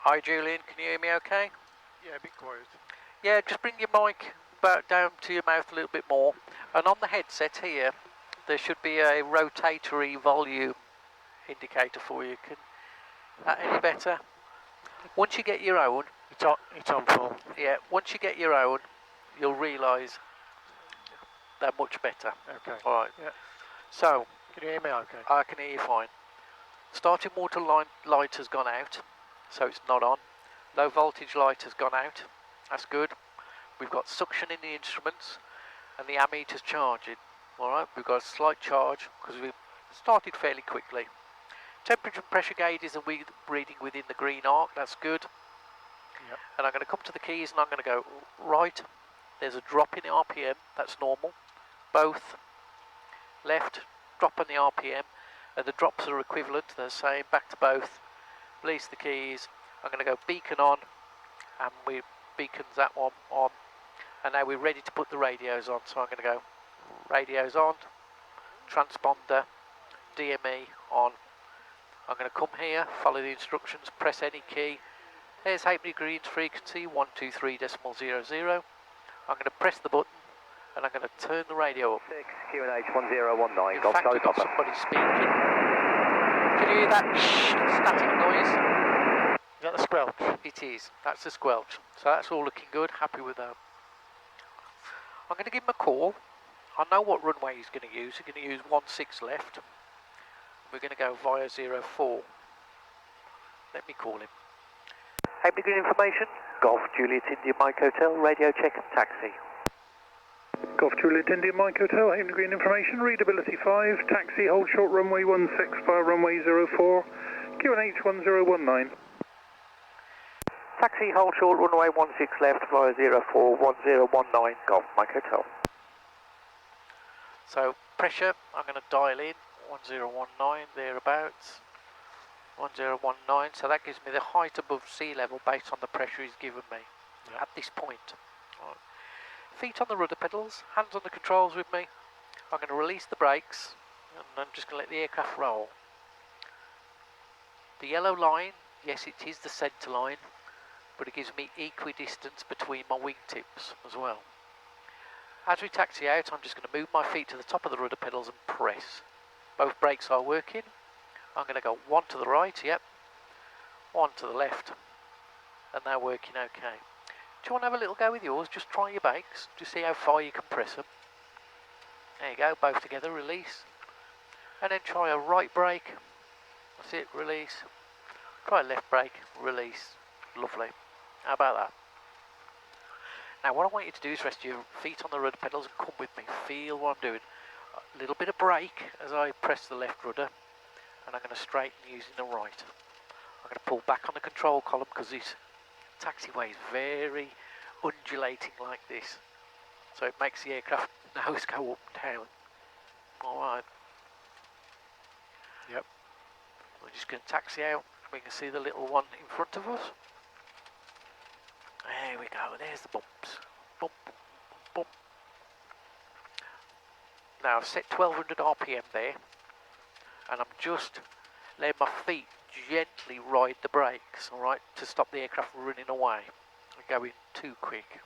Hi Julian, can you hear me okay? Yeah, a bit quiet. Yeah, just bring your mic back down to your mouth a little bit more. And on the headset here, there should be a rotatory volume indicator for you. Can that any better? Once you get your own, It's on full. yeah, once you get your own, you'll realise they're much better. Okay. Alright. Yeah. So, Can you hear me okay? I can hear you fine. Starting water light has gone out, so it's not on. Low voltage light has gone out. That's good. We've got suction in the instruments and the ammeter's charging. Alright, we've got a slight charge because we started fairly quickly. Temperature and pressure gauges are reading within the green arc, that's good. Yep. And I'm going to come to the keys and I'm going to go right. There's a drop in the RPM, that's normal. Both. Left, drop on the RPM, and the drops are equivalent, they're the same, back to both. Release the keys. I'm going to go beacon on, and we beacons that one on. And now we're ready to put the radios on, so I'm going to go radios on, transponder, DME on. I'm going to come here, follow the instructions, press any key. There's halfpenny green frequency, 123.00. I'm going to press the button and I'm going to turn the radio up. 6 QNH 1019. In fact, I've got somebody speaking. Can you hear that static noise? Is that the squelch? It is. That's the squelch. So that's all looking good. Happy with that. I'm going to give him a call. I know what runway he's going to use. He's going to use 16 left. We're going to go via 04. Let me call him. Halfpenny Green information. Golf Juliet India Mike Hotel. Radio check and taxi. Golf Juliet India Mike Hotel. Halfpenny Green information. Readability 5. Taxi. Hold short runway 16 via runway 04. QNH 1019. Taxi. Hold short runway 16 left via 04 1019. Golf Mike Hotel. So pressure. I'm going to dial in 1019 thereabouts. 1019, so that gives me the height above sea level based on the pressure he's given me at this point. Right. Feet on the rudder pedals, hands on the controls with me. I'm going to release the brakes and I'm just going to let the aircraft roll. The yellow line, yes it is the centre line, but it gives me equidistance between my wingtips as well. As we taxi out, I'm just going to move my feet to the top of the rudder pedals and press. Both brakes are working. I'm going to go one to the right, yep, one to the left, and they're working okay. Do you want to have a little go with yours? Just try your brakes, just see how far you can press them. There you go, both together, release. And then try a right brake, that's it, release. Try a left brake, release. Lovely. How about that? Now what I want you to do is rest your feet on the rudder pedals and come with me, feel what I'm doing. A little bit of brake as I press the left rudder. And I'm going to straighten using the right. I'm going to pull back on the control column because this taxiway is very undulating like this. So it makes the aircraft nose go up and down. Alright. Yep. We're just going to taxi out. We can see the little one in front of us. There we go. There's the bumps. Bump, bump. Now I've set 1200 RPM there. And I'm just letting my feet gently ride the brakes, alright, to stop the aircraft running away and going too quick.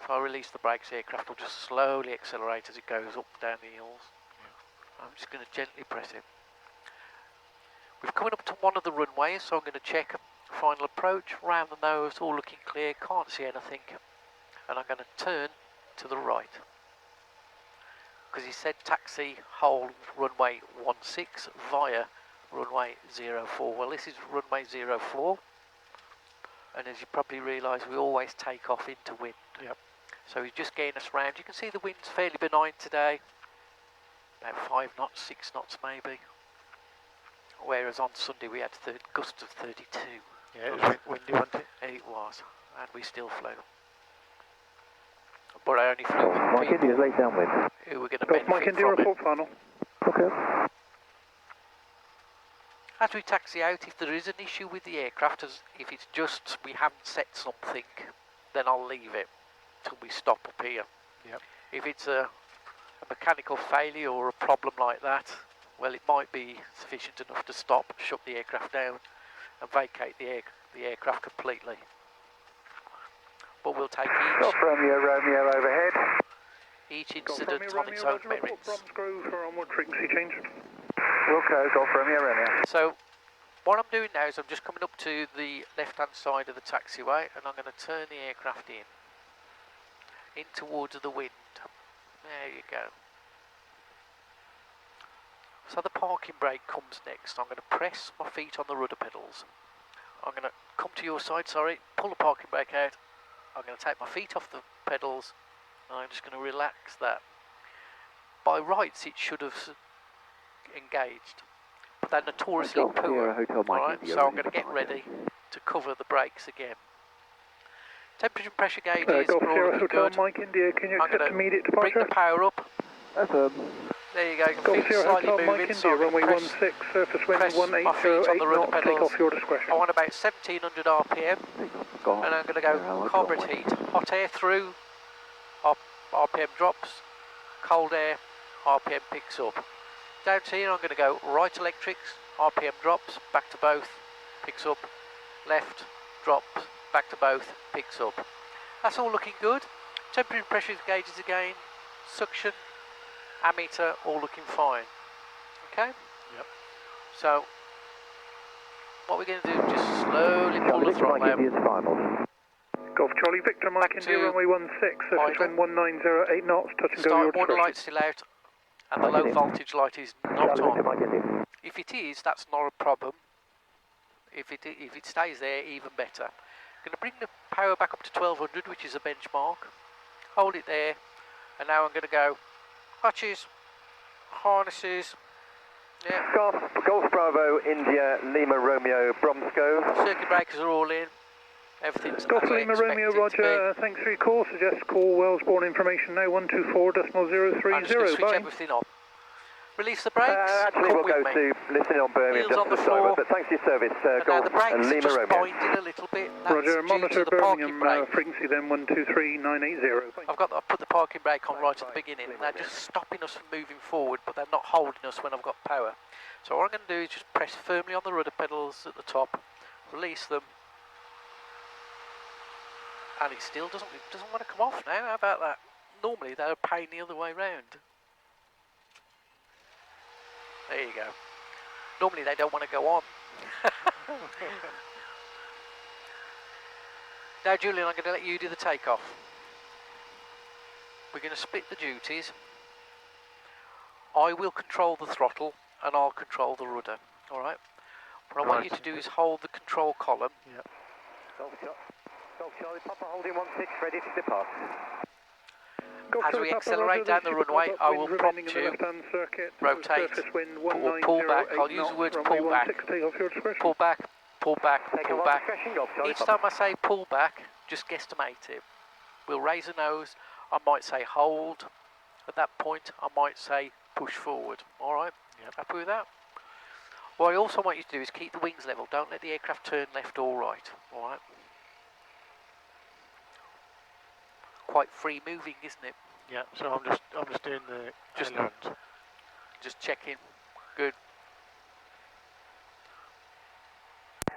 If I release the brakes, the aircraft will just slowly accelerate as it goes up and down the hills. Yeah. I'm just going to gently press it. We're coming up to one of the runways, so I'm going to check final approach, round the nose, all looking clear, can't see anything, and I'm going to turn to the right. Because he said taxi, hold runway 16 via runway 04. Well, this is runway 04, and as you probably realise, we always take off into wind. Yep. So he's just getting us round. You can see the wind's fairly benign today, about 5 knots, 6 knots maybe. Whereas on Sunday we had gusts of 32. Yeah, it was windy, wasn't it? It was, and we still flew. But I only flew with Mike India's late downwind. who were going to Golf benefit Mike India from it. report final. Okay. As we taxi out, if there is an issue with the aircraft, if it's just we haven't set something, then I'll leave it till we stop up here. Yep. If it's a mechanical failure or a problem like that, well, it might be sufficient enough to stop, shut the aircraft down and vacate the aircraft completely. But we'll take Golf Romeo, Romeo overhead. each Golf incident Romeo, on its Romeo, own Roger, merits. Bromsgrove for onward frequency change. Wilco, Golf Romeo, Romeo. So what I'm doing now is I'm just coming up to the left-hand side of the taxiway, and I'm going to turn the aircraft in towards the wind. There you go. So the parking brake comes next. I'm going to press my feet on the rudder pedals. I'm going to come to your side, sorry, pull the parking brake out. I'm going to take my feet off the pedals, and I'm just going to relax that. By rights it should have engaged, but they're notoriously poor. Alright, so I'm going to get ready to cover the brakes again. Temperature and pressure gauges Golf are all Sierra looking Hotel, good. Mike India, can you I'm accept going immediate to bring departure? the power up. Affirm. There you go, you can Golf feel it Sierra slightly Hotel, Mike moving, so India, I'm going runway to 16, surface wind press my feet on 1808 the rudder knots, take pedals. off your discretion. I want about 1700 RPM, and I'm going to go carburet heat, hot air through, RPM drops, cold air, RPM picks up. Down to here I'm going to go right electrics, RPM drops, back to both, picks up, left, drops, back to both, picks up. That's all looking good. Temperature and pressure gauges again, suction, ammeter, all looking fine. Okay? Yep. So, what we're going to do is just slowly pull the throttle out. Golf Charlie Victor, Mike Back India, to runway 16, surface idle. wind 1908 knots, touch and go Start your water discretion. light still out, and the low voltage light is not on. If it is, that's not a problem. If it stays there, even better. I'm going to bring the power back up to 1200, which is a benchmark. Hold it there, and now I'm going to go hutches, harnesses, yeah. Golf Bravo, India, Lima, Romeo, Bromsgrove. Circuit breakers are all in. Everything's Golf as I Lima, expect Romeo, it to Roger, thanks for your call. Suggest call Wellsbourne information now, 124.030. be. I'm just going to switch everything on. Release the brakes. Actually, come we'll go with me. to listening on Birmingham Wheels just on to the the side, floor. but thanks for your service, And now Golf the brakes and are Lima, just Romeo. binding a little bit. That's Roger, due monitor to the parking Birmingham, brake. frequency then 123980. I've put the parking brake on right at the beginning. They're just stopping us from moving forward, but they're not holding us when I've got power. So what I'm going to do is just press firmly on the rudder pedals at the top, release them, and it still doesn't want to come off now. How about that? Normally they're a pain the other way round. There you go. Normally they don't want to go on. Now Julian, I'm going to let you do the takeoff. We're going to split the duties. I will control the throttle and I'll control the rudder. Alright? What I want you to do is hold the control column. Yep. Golf Charlie, Papa holding 16, ready to depart. Golf As Charlie, we Papa, accelerate Roger, down the super runway, top I wind will remaining prompt in the you, left-hand circuit, rotate, surface wind or pull back. 1908 I'll use the words knots, pull runway back. 16, take off your discretion. Pull back, pull back, Take pull off back. discretion, Golf Charlie, Each Papa. time I say pull back, just guesstimate it. We'll raise the nose, I might say hold. At that point, I might say push forward. Alright? Yep. Happy with that? What I also want you to do is keep the wings level. Don't let the aircraft turn left or right. Alright? Quite free moving, isn't it? Yeah, so I'm just doing the Just- ailerons. Just checking. Good.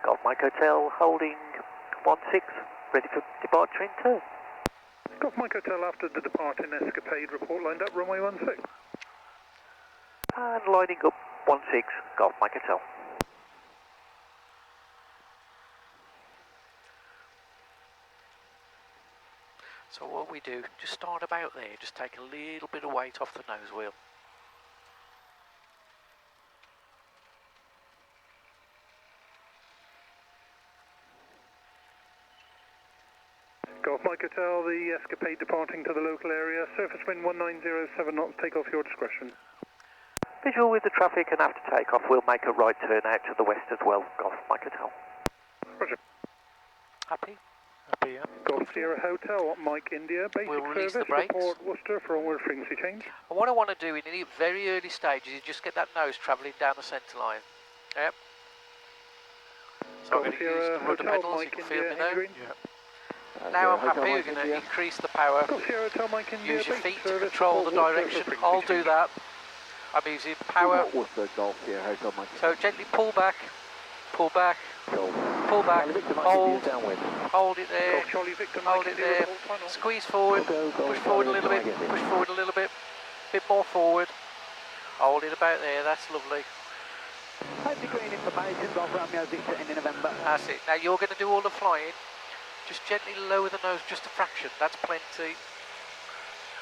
Golf Mike Hotel, holding 16, ready for departure in turn. Golf Mike Hotel after the departing escapade, report lined up, runway 16. And lining up 16, Golf Mike Hotel. So what we do, just start about there. Just take a little bit of weight off the nose wheel. Golf Mike Hotel, the escapade departing to the local area, surface wind 1907 knots, take off your discretion. Visual with the traffic, and after takeoff we'll make a right turn out to the west as well, Golf Mike Hotel. Roger. Happy? Happy, yeah? Golf Sierra Hotel, Mike India, basic We'll release the service, brakes. report Worcester for onward frequency change. And what I want to do in the very early stages is just get that nose travelling down the centre line. Yep. So I'm Golf going to use Sierra the rudder Hotel, pedals, you Mike can feel India, me now. Green. Yeah. Now I'm happy, we're going to increase the power. Golf Sierra Hotel, Mike India, Use your basic feet to service, control the report Worcester direction. for frequency I'll do change. that. I'm using power. What was the Golf Sierra Hotel Mike? So gently pull back, pull back, Golf. pull back, Charlie Victor Mike hold, India downwind. hold it there, Golf Charlie Victor hold Mike it India there, report final. squeeze forward, Go, go, push go, forward a Charlie little bit, Victor Mike push India. forward a little bit more forward, hold it about there, that's lovely. Safety green information, Golf Romeo Victor in November. That's it. Now you're going to do all the flying, just gently lower the nose just a fraction, that's plenty.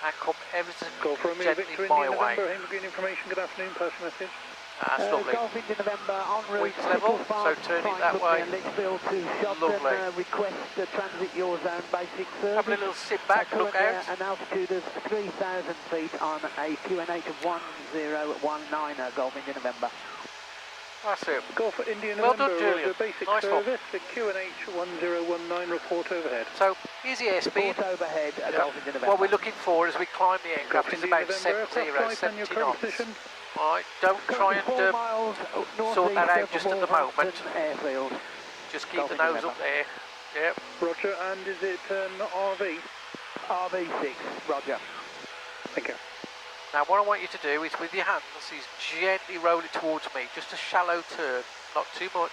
And come ever so Golf Romeo gently Victor my India way. November, Hamer Green information, good afternoon, pass message. That's lovely. Golf India November, en route, Wings level, so turn it that way. Litchfield to Shopton, Lovely. request transit your zone basic service. Have a little sit back, look Currently out. an altitude of 3,000 feet on a QNH of 1019 Golf India November. That's it. Golf India Well November, done, Julian. Roger, basic Nice one. service, the QNH 1019 report overhead. So, easy airspeed. Report overhead, Golf India November. What we're looking for as we climb the aircraft Golf is India about November, 70, aircraft flight and your 70 current knots. position. Alright, don't try and sort that out just at the moment. Airfield. Just keep Golf the India nose up November. there. Yep. Roger, and is it an RV? RV6, Roger. Thank you. Now what I want you to do is with your hands is gently roll it towards me. Just a shallow turn, not too much.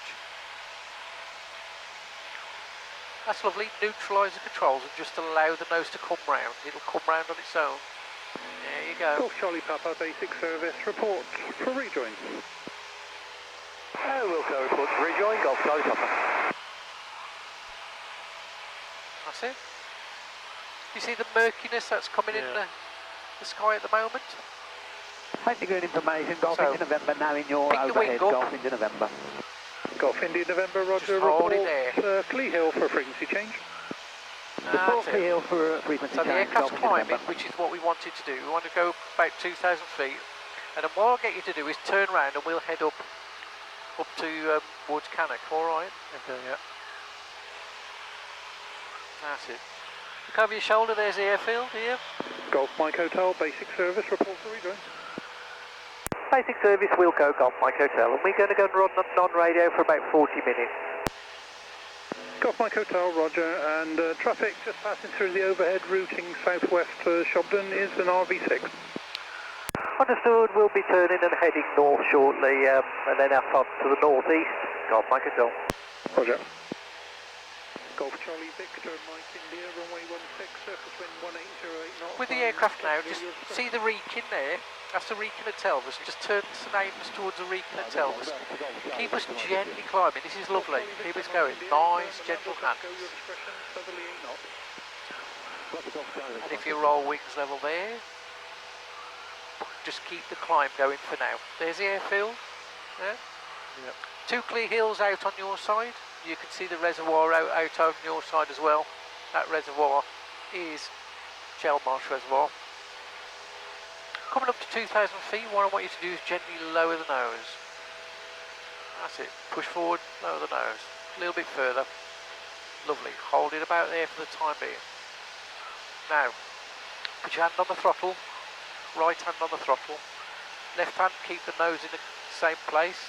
That's lovely. Neutralise the controls and just allow the nose to come round. It'll come round on its own. There you go. Golf Charlie Papa, basic service, report for rejoin. Wilco report to rejoin, Golf Charlie Papa. That's it. You see the murkiness that's coming in the sky at the moment? Safety green information, Golf So, India November now in your pick the wing overhead, up. Golf India November. Golf India November, Roger, Just hold report it there. Clee Hill for frequency change. Support That's it. field for frequency So the change, aircraft's Golf India climbing, November. which is what we wanted to do. We want to go about 2,000 feet. And then what I'll get you to do is turn around and we'll head up to Woods Cannock, alright? Okay, yeah. That's it. Look over your shoulder, there's the airfield here. Golf Mike Hotel, basic service, report for rejoin. Basic service, Wilco, Golf Mike Hotel, and we're going to go and run non-radio for about 40 minutes. Golf Mike Hotel, Roger, and traffic just passing through the overhead routing southwest to Shobden is an RV6. Understood, we'll be turning and heading north shortly, and then up on to the northeast. Golf Mike Hotel. Roger. Golf Charlie Victor, Mike India, runway 16, surface wind 1808 knots. With the aircraft now, just see the reeking there. That's the reeking at Telvus. Just turn the names towards the reeking at Telvus. Keep us gently climbing. This is lovely. Keep us going. Nice, gentle hands. And if you roll wings level there, just keep the climb going for now. There's the airfield. Yeah. Yep. 2 clear hills out on your side. You can see the reservoir out on your side as well. That reservoir is Shellmarsh Reservoir. Coming up to 2,000 feet, what I want you to do is gently lower the nose. That's it. Push forward, lower the nose. A little bit further. Lovely. Hold it about there for the time being. Now, put your hand on the throttle. Right hand on the throttle. Left hand, keep the nose in the same place.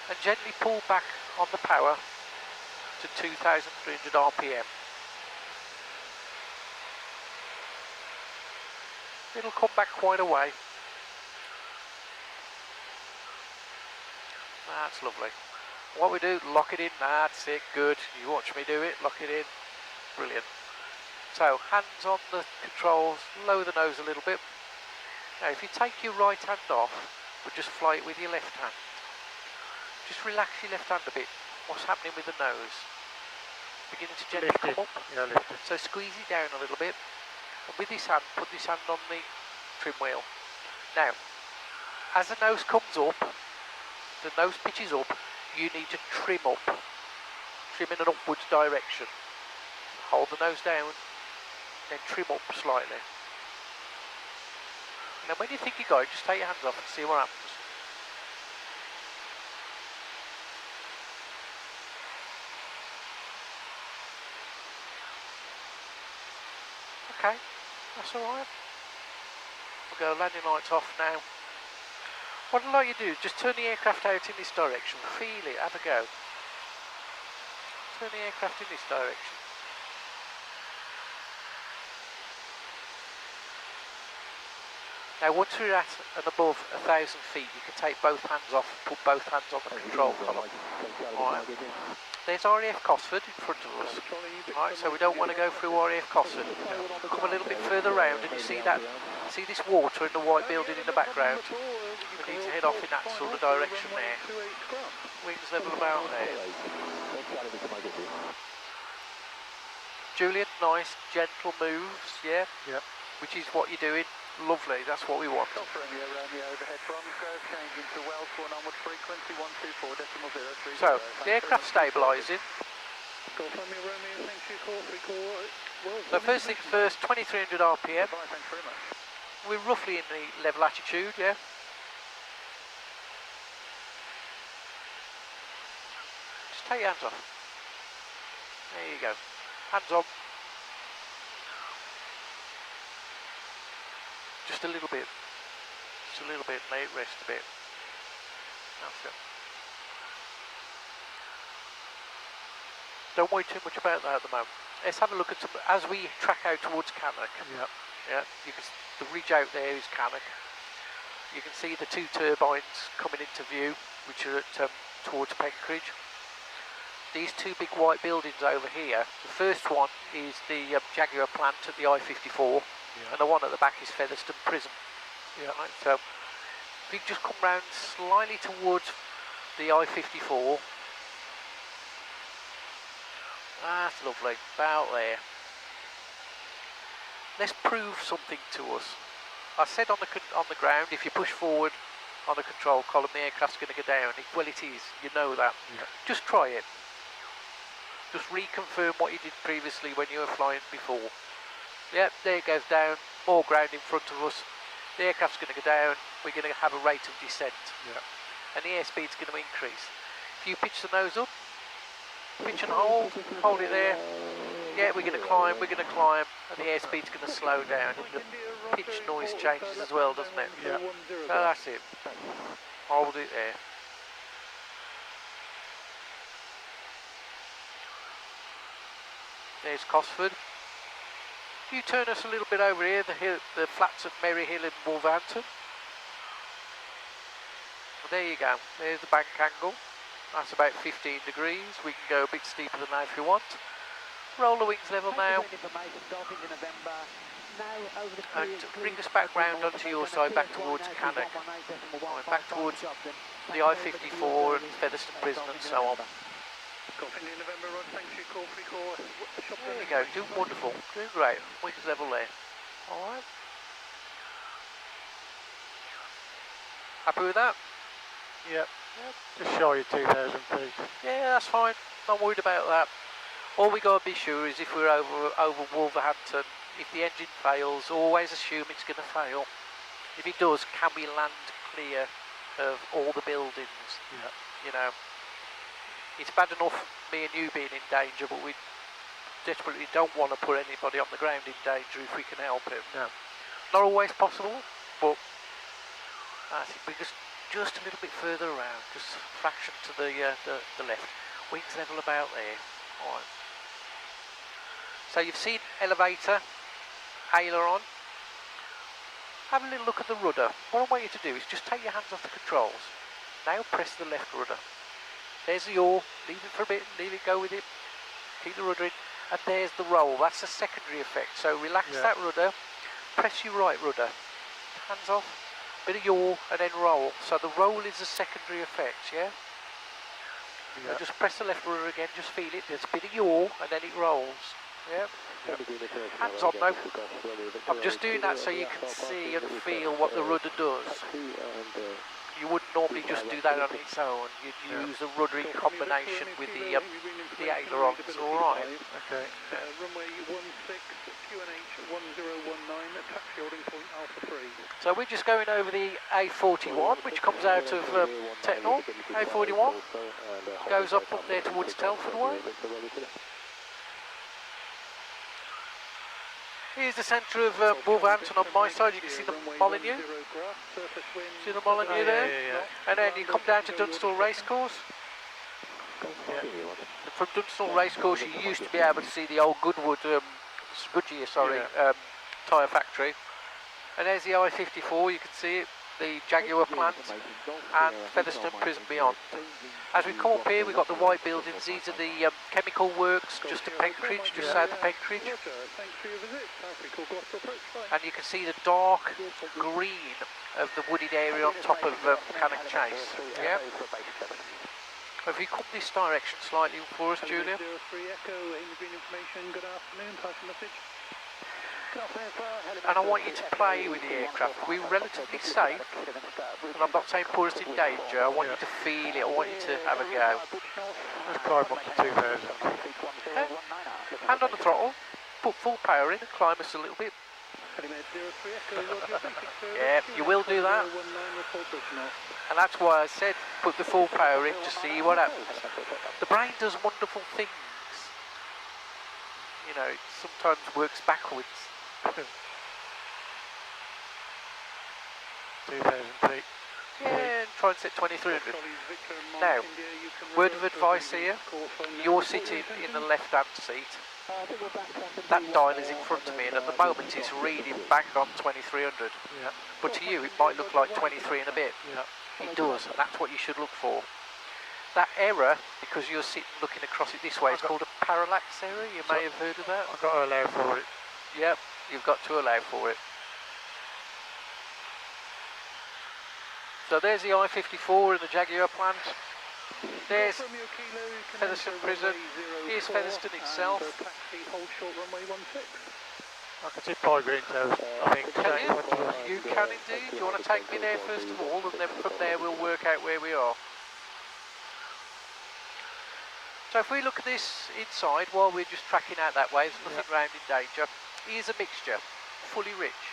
And gently pull back on the power to 2,300 RPM. It'll come back quite a way. That's lovely. What we do, lock it in, that's it, good. You watch me do it, lock it in. Brilliant. So, hands on the controls, lower the nose a little bit. Now, if you take your right hand off, but just fly it with your left hand. Just relax your left hand a bit. What's happening with the nose? Beginning to gently Lift come it. up. Yeah, lift it. So squeeze it down a little bit. And with this hand, put this hand on the trim wheel. Now, as the nose comes up, the nose pitches up, you need to trim up. Trim in an upwards direction. Hold the nose down, then trim up slightly. And then when you think you got it, just take your hands off and see what happens. Okay, that's alright. We'll go landing lights off now. What I'd like you to do is just turn the aircraft out in this direction. Feel it, have a go. Turn the aircraft in this direction. Now once we're at and above 1,000 feet, you can take both hands off and put both hands on the control column. Alright. There's RAF Cosford in front of us. Alright, so we don't want to go through RAF Cosford. Come a little bit further round and you see that, see this water and the white building in the background? We need to head off in that sort of direction there. Wings level about there. Julian, nice, gentle moves, yeah? Yep. Which is what you're doing. Lovely, that's what we want. So, the aircraft stabilising. So first things first, 2300 RPM. We're roughly in the level attitude, yeah? Just take your hands off. There you go. Hands on. Just a little bit. Just a little bit, let it rest a bit. That's it. Don't worry too much about that at the moment. Let's have a look at some, as we track out towards Cannock. Yep. Yeah, you can, the ridge out there is Cannock. You can see the two turbines coming into view, which are at, towards Penkridge. These two big white buildings over here, the first one is the Jaguar plant at the I-54, and the one at the back is Featherstone Prison. Yeah. Right, so if you just come round slightly towards the I-54, that's lovely, about there. Let's prove something to us. I said on the ground, if you push forward on the control column, the aircraft's going to go down. Well, it is. You know that. Yeah. Just try it. Just reconfirm what you did previously when you were flying before. Yep, there it goes down. More ground in front of us. The aircraft's going to go down. We're going to have a rate of descent. Yeah. And the airspeed's going to increase. If you pitch the nose up, pitch and hold it there. Yeah, we're going to climb, and the airspeed's going to slow down. And the pitch noise changes as well, doesn't it? Yeah. So that's it. Hold it there. There's Cosford. If you turn us a little bit over here, the flats at Merry Hill and Wolverhampton. Well, there you go. There's the bank angle. That's about 15 degrees. We can go a bit steeper than that if you want. Roll the wings level now. And bring us back round onto your side, back towards Cannock. Back towards the I-54 and Featherstone Prison and so on. There you go, doing wonderful, doing great. Wings level there. Alright. Happy with that? Yep. Just shy of 2,000 feet. Yeah, that's fine. Not worried about that. All we got to be sure is if we're over Wolverhampton, if the engine fails, always assume it's going to fail. If it does, can we land clear of all the buildings? Yeah. You know, it's bad enough me and you being in danger, but we desperately don't want to put anybody on the ground in danger if we can help it. No. Not always possible, but I think we just a little bit further around, just a fraction to the left. Wings level about there. All right. So you've seen elevator, aileron. Have a little look at the rudder. What I want you to do is just take your hands off the controls. Now press the left rudder. There's the yaw, leave it for a bit, leave it go with it. Keep the rudder in. And there's the roll, that's a secondary effect. So relax that rudder, press your right rudder. Hands off, bit of yaw and then roll. So the roll is a secondary effect, yeah? So just press the left rudder again, just feel it. There's a bit of yaw and then it rolls. Yeah. Hands on though. I'm just doing that so you can see and feel what the rudder does. You wouldn't normally just do that on its own. You'd use the rudder in combination with the ailerons. All right. Okay. Runway 16, QNH 1019, taxi holding point Alpha 3. So we're just going over the A41, which comes out of Takeoff. A41 goes up there towards Telford way. Here's the centre of Wolverhampton on my side. You can see the Molyneux. See the Molyneux there? Yeah. And then you come down to Dunstall Racecourse. Yeah. From Dunstall Racecourse, you used to be able to see the old Goodyear, tyre factory. And there's the I-54, you can see it, the Jaguar plant, and Featherstone Prison beyond. As we come up here, we've got the white buildings. These are the chemical works just at Penkridge, just south of Penkridge. And you can see the dark green of the wooded area on top of Cannock Chase. Yeah. Have you come this direction slightly for us, Julia? And I want you to play with the aircraft. We're relatively safe, and I'm not saying put us in danger. I want you to feel it. I want you to have a go. Let's climb up to 2,000. Okay. Hand on the throttle, put full power in and climb us a little bit. Yeah, you will do that. And that's why I said put the full power in to see what happens. The brain does wonderful things. You know, it sometimes works backwards. 2,000 feet. Yeah, and try and set 2300. Now, word of advice here, you're sitting in the left-hand seat. That dial is in front of me, and at the moment it's reading back on 2300. Yeah. But to you, it might look like 23 and a bit. Yeah. It does, and that's what you should look for. That error, because you're sitting looking across it this way, it's called a parallax error. You may have heard of that. I've got to allow for it. Yep, you've got to allow for it. So there's the I-54 and the Jaguar plant. There's Featherstone Prison. Here's Featherstone itself. I can see Pie Green Toes, I think. Can you? You can indeed. Do you want to take me there first of all, and then from there we'll work out where we are. So if we look at this inside while we're just tracking out that way, there's nothing round in danger. Here's a mixture, fully rich.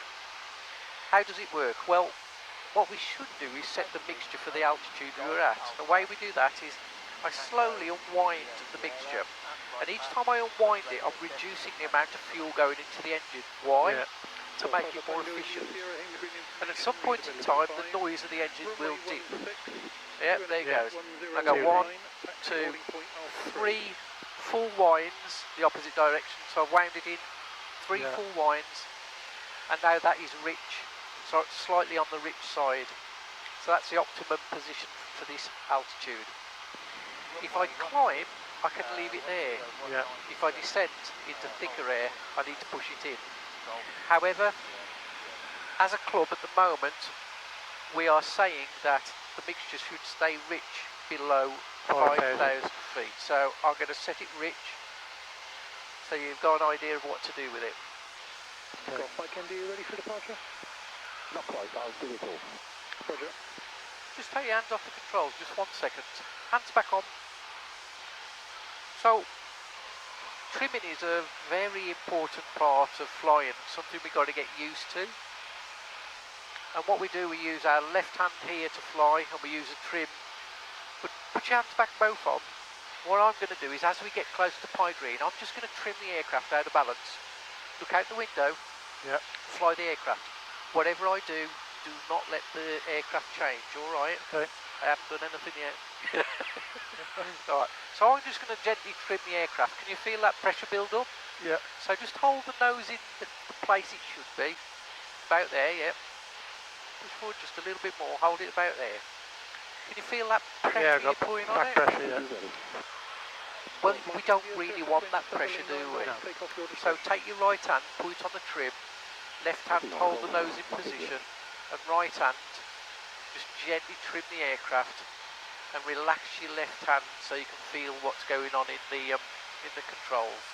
How does it work? Well, what we should do is set the mixture for the altitude we're at. The way we do that is I slowly unwind the mixture, and each time I unwind it, I'm reducing the amount of fuel going into the engine. Why? To make it more efficient. And at some point in time, the noise of the engine will dip. Yep, there it goes. I go 1, 2, 3 full winds the opposite direction. So I've wound it in 3 full winds, and now that is rich. So it's slightly on the rich side. So that's the optimum position for this altitude. If I climb, I can leave it there. Yeah. If I descend into thicker air, I need to push it in. However, as a club at the moment, we are saying that the mixture should stay rich below 5,000 feet. So I'm going to set it rich, so you've got an idea of what to do with it. Okay. Mike, are you ready for departure? Not quite, I'll do it all. Roger. Just take your hands off the controls, just 1 second. Hands back on. So, trimming is a very important part of flying, something we've got to get used to. And what we do, we use our left hand here to fly, and we use a trim. But put your hands back both on. What I'm going to do is, as we get close to Pie Green, I'm just going to trim the aircraft out of balance. Look out the window, fly the aircraft. Whatever I do, do not let the aircraft change, alright? Okay. I haven't done anything yet. Alright, so I'm just going to gently trim the aircraft. Can you feel that pressure build up? Yeah. So just hold the nose in the place it should be. About there, yeah. Push forward just a little bit more, hold it about there. Can you feel that pressure you're putting on it? Pressure, yeah. Well, we don't really want that pressure, do we? No. So take your right hand, put it on the trim, left hand hold the nose in position, and right hand just gently trim the aircraft and relax your left hand so you can feel what's going on in the controls.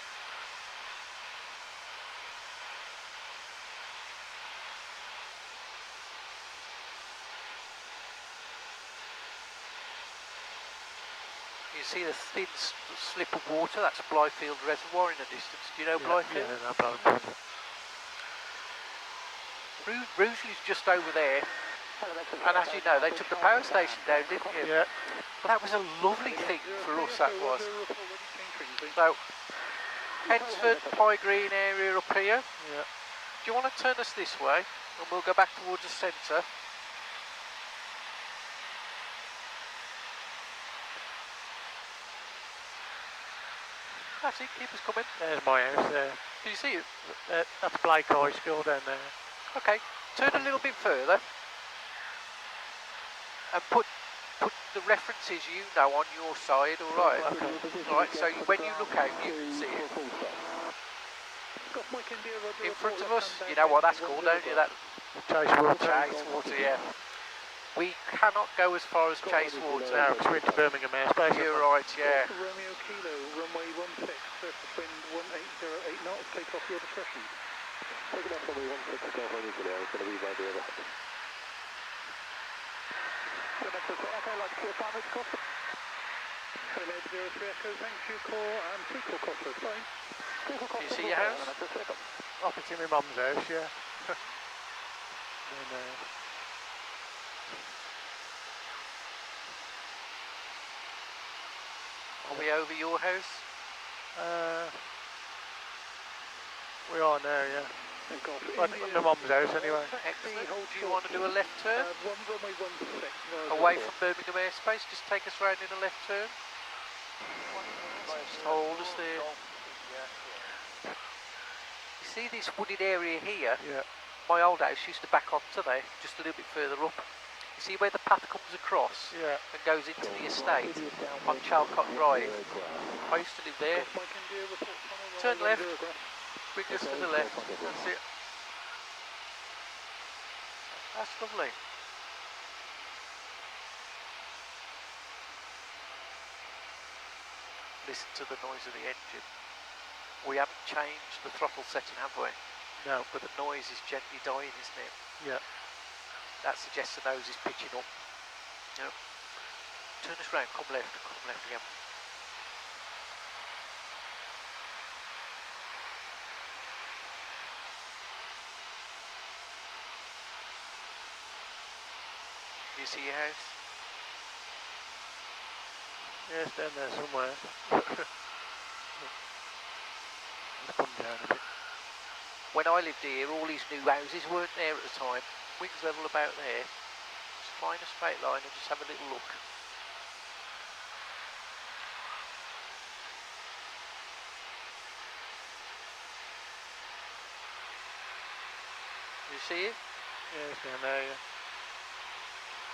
You see the thin slip of water, that's Blyfield Reservoir in the distance. Do you know Blyfield? Yeah, no problem. Rugeley's just over there, and as you know, they took the power station down, didn't you? Yeah. But that was a lovely thing for us, that was. So, Hensford, Pie Green area up here. Yeah. Do you want to turn us this way, and we'll go back towards the centre? That's it, keep us coming. There's my house there. Can you see it? That's Blake High School down there. Okay, turn a little bit further and put the references you know on your side, alright? Okay. Alright, so when you look out you can see it. In front of us, you know what that's called, don't you? That Chase water. Chase water, yeah. We cannot go as far as Chase water. No, because we're into Birmingham airspace. You're right, yeah. Romeo Kilo, runway 16, surface wind 1808 knots, take off your discretion. Taking off runway 16, Takeoff on Eagle Air, it's going to be by the other hand. Echo, like to clear 5 minutes across. Hello, 03 Echo, thanks for your call, and pre-call Cosford, fine. Do you see your house? Opposite my mum's house, yeah. Then, Are we over your house? we are now, yeah. At my mum's house anyway. Excellent. Do you want to do a left turn? Runway 16. Away from Birmingham airspace, just take us round in a left turn. Just hold us there. You see this wooded area here? Yeah. My old house used to back onto there, just a little bit further up. You see where the path comes across Yeah. and goes into the estate on Chalcott Drive? I used to live there. Turn left, bring us to the left. That's it. That's lovely. Listen to the noise of the engine. We haven't changed the throttle setting, have we? No. But the noise is gently dying, isn't it? Yeah. That suggests the nose is pitching up. Yep. Turn us round, come left again. Do you see your house? Yeah, it's down there somewhere. It's come down a bit. When I lived here, all these new houses weren't there at the time. Wings level about there. Just find a straight line and just have a little look. You see it? Yeah, it's down there, yeah.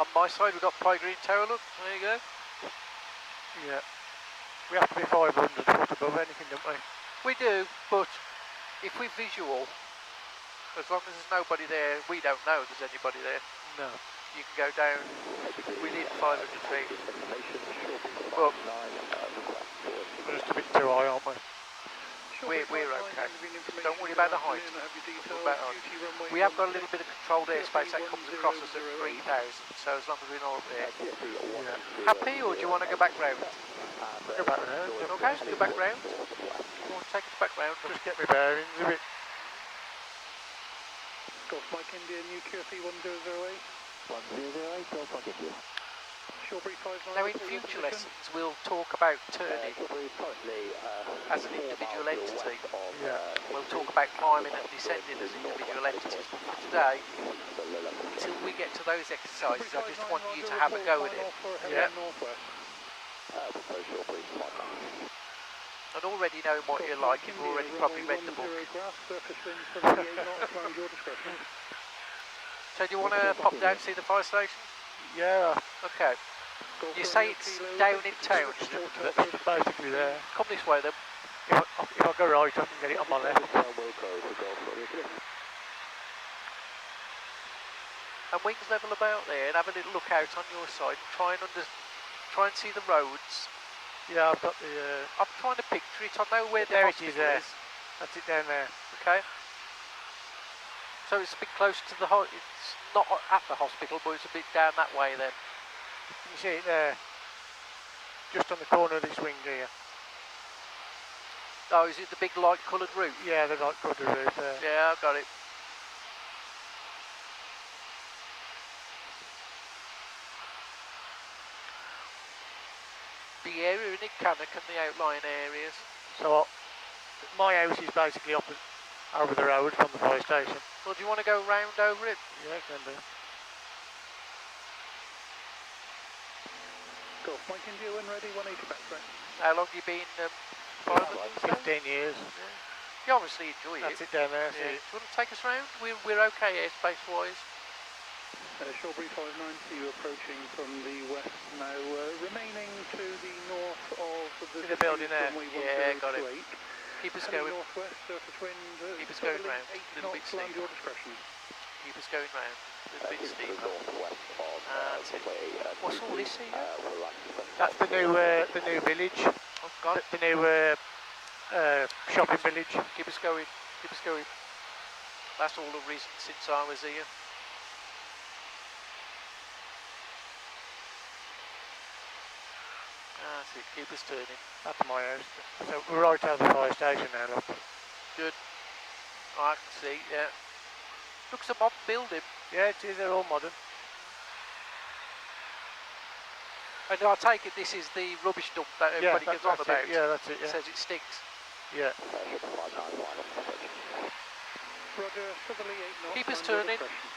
On my side we've got Pie Green Tower, look. There you go. Yeah. We have to be 500 foot above anything, don't we? We do, but if we're visual, as long as there's nobody there, we don't know there's anybody there. No. You can go down within 500 feet. But We're just a bit too high, aren't we? we're okay. Don't worry about the height. We have got a little bit of controlled airspace that comes across us at 3,000, so as long as we're not up there. Yeah. Happy, or do you want to go back round? Go back round. Okay, go back round. You want to take us back round? Just get me bearings a bit. Golf Mike India, new QFE 1008. 1008, Golf Mike India. Shawbury 59. Now in future lessons we'll talk about turning as an individual entity. Yeah. We'll talk about climbing and descending as individual entities. But for today, until we get to those exercises, I just want you to have a go at it. Yeah. And already knowing what you're like, you've already probably read the book. So do you want to pop down and see the fire station? Yeah. Okay. You say it's down in town, isn't it? It's basically there. Come this way then. If I go right, I can get it on my left. And wings level about there, and have a little look out on your side and try and see the roads. Yeah, I've got the... I'm trying to picture it. I know where the there it hospital is there. is. That's it down there. Okay. So it's a bit close to the it's not at the hospital, but it's a bit down that way then. You see it there? Just on the corner of this wing here. Oh, is it the big light coloured roof? Yeah, the light colour roof there. Yeah, I've got it. The area in Cannock and the outlying areas. So my house is basically over the road from the fire station. Well, do you want to go round over it? Yeah, can do. Golf Mike India when ready, 180 back track. How long have you been fireman? 15 years. Yeah. You obviously enjoy That's it. it down there. Yeah. See Do you want to take us round? We're okay airspace-wise. Shortbury 590, you approaching from the west now, remaining to the north of See the building there? runway Yeah, got it. 1028. Keep us Heading going. northwest, surface wind, Keep us going southerly, round. 8 A little bit knots, land steep. your discretion. Keep us going round. A little bit Keep to the steeper. northwest of That's it. runway What's all this here? for right That's the new village. Oh God. The new shopping village. Keep us going. Keep us going. That's all the reason since I was here. That's it. Keep us turning. That's my house. So we're right out of the fire station now, look. Good. I can see. Yeah. Looks a modern building. Yeah, it is. They're all modern. And I take it this is the rubbish dump that everybody gets on that's about. it. Yeah, that's it. Yeah. Says it stinks. Yeah. Roger, southerly 8 knots. Keep us land your turning. discretion.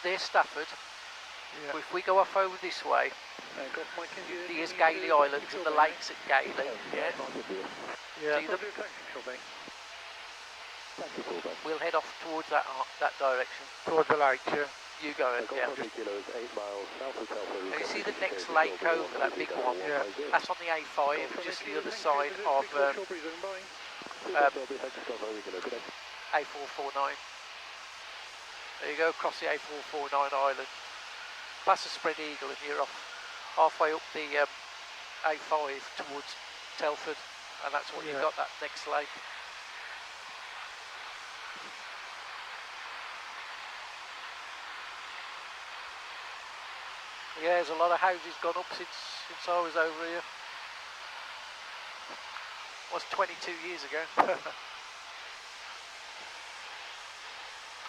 There's Stafford. Yeah. If we go off over this way, Golf Mike India, there's you Gailey to Islands taxi and the Shoreby. lakes at Gailey. Yeah. Yeah. See them? Roger, taxi Shoreby. We'll head off towards that direction. Towards the lake, yeah. You go it, yeah. 8 miles south of Telford. Now you see the next lake over, that big one? Yeah. That's on the A5, just the other side of Shoreby zone by. A449. There you go, across the A449 island. Past the Spread Eagle and you're off halfway up the A5 towards Telford, and that's what you've got, that next lake. Yeah, there's a lot of houses gone up since I was over here. Was 22 years ago.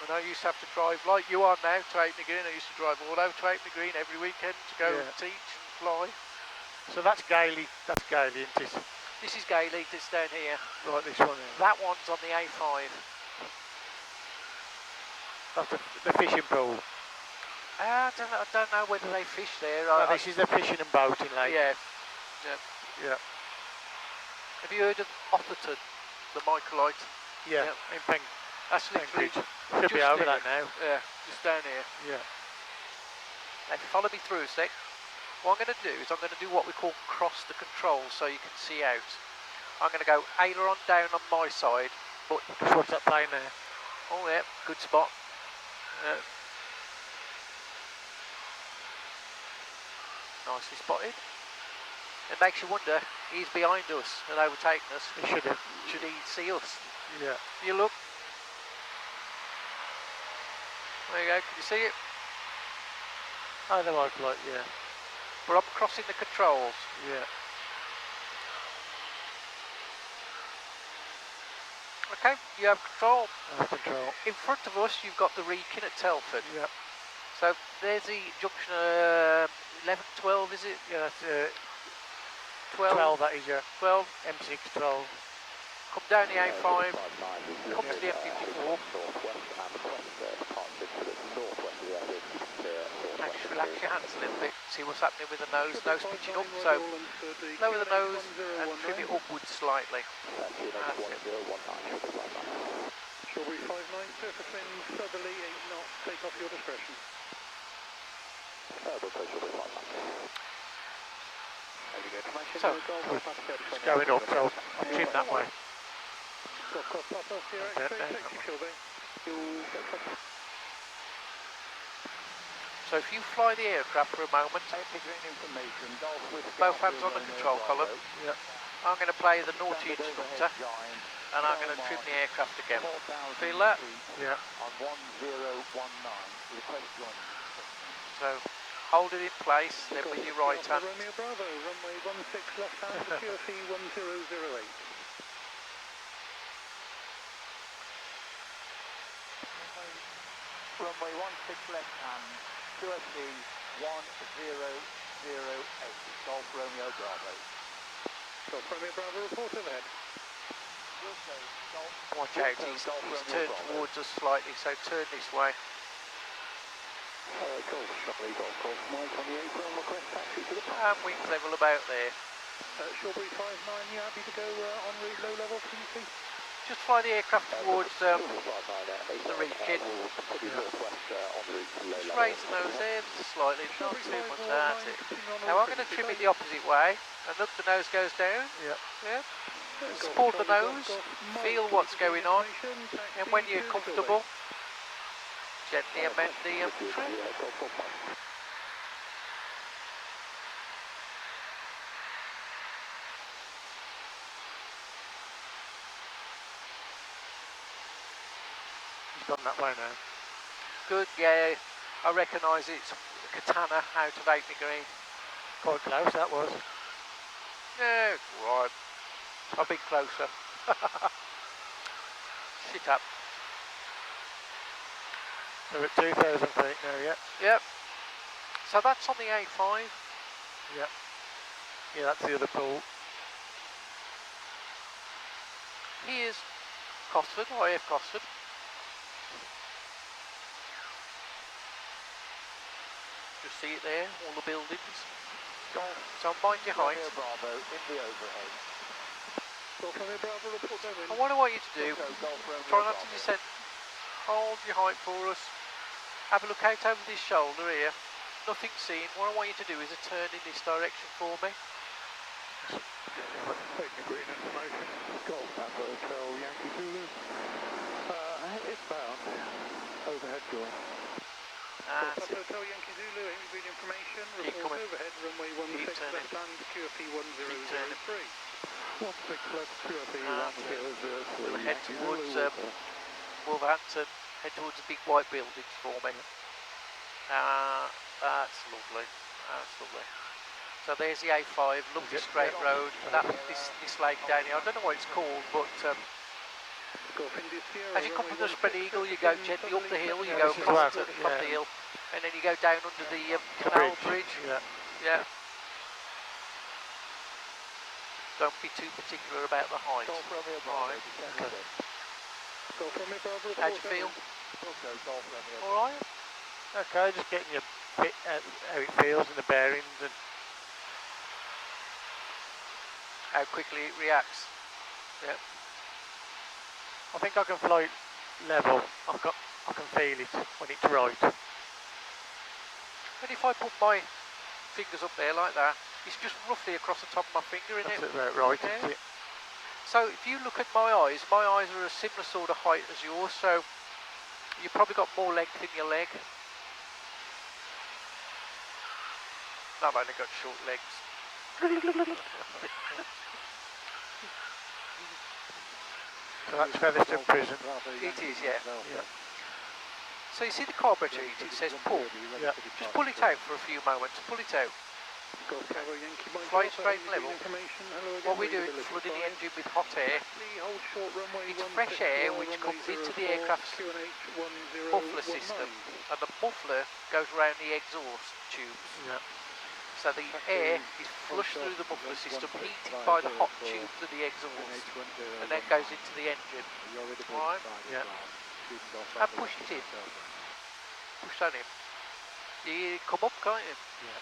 And I used to have to drive, like you are now, to Apenny Green. I used to drive all over to Apenny Green every weekend to go and teach and fly. So that's Gailey, isn't it? This is Gailey, this down here. Right, this one here. That one's on the A5. That's the fishing pool. I don't know whether they fish there. No, this is the fishing and boating lake. Yeah. Yeah. Have you heard of Otterton, the microlite? Yeah. In Pen. That's literally Should be just over here. that now. Yeah, just down here. Yeah. Now, if you follow me through a sec, what I'm going to do is I'm going to do what we call cross the controls so you can see out. I'm going to go aileron down on my side, but Just watch that plane there. oh yeah, good spot. Nicely spotted. It makes you wonder, he's behind us and overtaking us. He should have. Should he see us? Yeah. You look. There you go, can you see it? Oh, the white light, yeah. But I'm crossing the controls. Yeah. Okay, you have control. Control. In front of us, you've got the Wrekin at Telford. Yeah. So there's the junction 11, 12, is it? Yeah, that's 12, that is, yeah. 12. M6 12. Come down the A5, come to the M54. Now just relax your hands a little bit, see what's happening with the nose. Nose pitching up, so lower the nose and trim it upwards slightly. That's it. Shoreby 59, surface wind, southerly 8 knots, take off your discretion. So, It's going up, so I'm trimmed that way. so if you fly the aircraft for a moment, both hands on the control column, Yeah. I'm going to play the naughty instructor and I'm going to trim the aircraft again. Feel that? Yeah. So hold it in place, then with your right hand. Romeo Bravo, runway 16 left hand, QFE 1008. Runway 16 left hand, QFE 1008, Golf Romeo Bravo. Golf Romeo Bravo, report ahead. Watch out, he's turned towards us slightly, so turn this way. Golf Charlie, Golf Mike on the apron, request taxi to the And wings level about there. Shawbury 59, you happy to go en route low level, please? Just fly the aircraft towards the reach in. Just raise the nose in slightly, not too much, that's it. Now I'm going to trim it the opposite way, and look, the nose goes down. Yeah. Yeah. Support the nose, feel what's going on, and when you're comfortable, gently amend the trim. He's gone that way now. Good, yeah, I recognise it's Katana out of 8 degree. Quite close that was. Yeah, right. I'll be closer. Sit up. So we're at 2,000 feet now, yeah? Yep. So that's on the A5. Yeah. Yeah, that's the other pool. Here's Cosford, IF Cosford. Just see it there, all the buildings. So mind your height. Bravo in the overhead. Golf Romeo Bravo, report over. And what I want you to do, try not to descend. Hold your height for us. Have a look out over this shoulder here. Nothing seen. What I want you to do is a turn in this direction for me. Taking green information. Golf Papa Hotel Yankee Zulu. Inbound. Overhead door. That's it. Hotel Yankee Zulu, any green information. Keep Report coming. overhead, runway 16 left hand, QFE 1003. 16 left, QFE And, 1003. we'll head towards Wolverhampton. Head towards the big white buildings for me. That's lovely. That's lovely. So there's the A5, lovely straight road. That this lake down here, I don't know what it's called, but as you come from the Spread Eagle, you go gently up the hill, you go across to the top of the hill, and then you go down under the canal bridge. Yeah. Yeah. Don't be too particular about the height. Golf Romeo Bravo. Right. Golf Romeo Bravo, report How'd you feel? Golf Romeo. All right. Okay, just getting your bit how it feels and the bearings and How quickly it reacts. Yeah. I think I can fly level. I can feel it when it's right. And if I put my fingers up there like that, it's just roughly across the top of my finger, isn't That's it? about right, Yeah. isn't it? So if you look at my eyes are a similar sort of height as yours, so you've probably got more length in your leg. I've only got short legs. So that's Featherstone Prison. It is, yeah. So you see the carburetor heat, it says pull. Yeah. Just pull it out for a few moments, pull it out. Golf Bravo Yankee Mike. Fly it straight and level. Information. Hello again. What we do is flooding the engine with hot air. Hold short runway It's fresh air which comes into the aircraft's muffler 1019. system, and the muffler goes around the exhaust tubes. Yeah. So the air is flushed through the muffler system, heated by the hot tubes of the exhaust, and then goes into the engine. Right? Yeah. And push it in. Push that in. You come up, can't you? Yeah.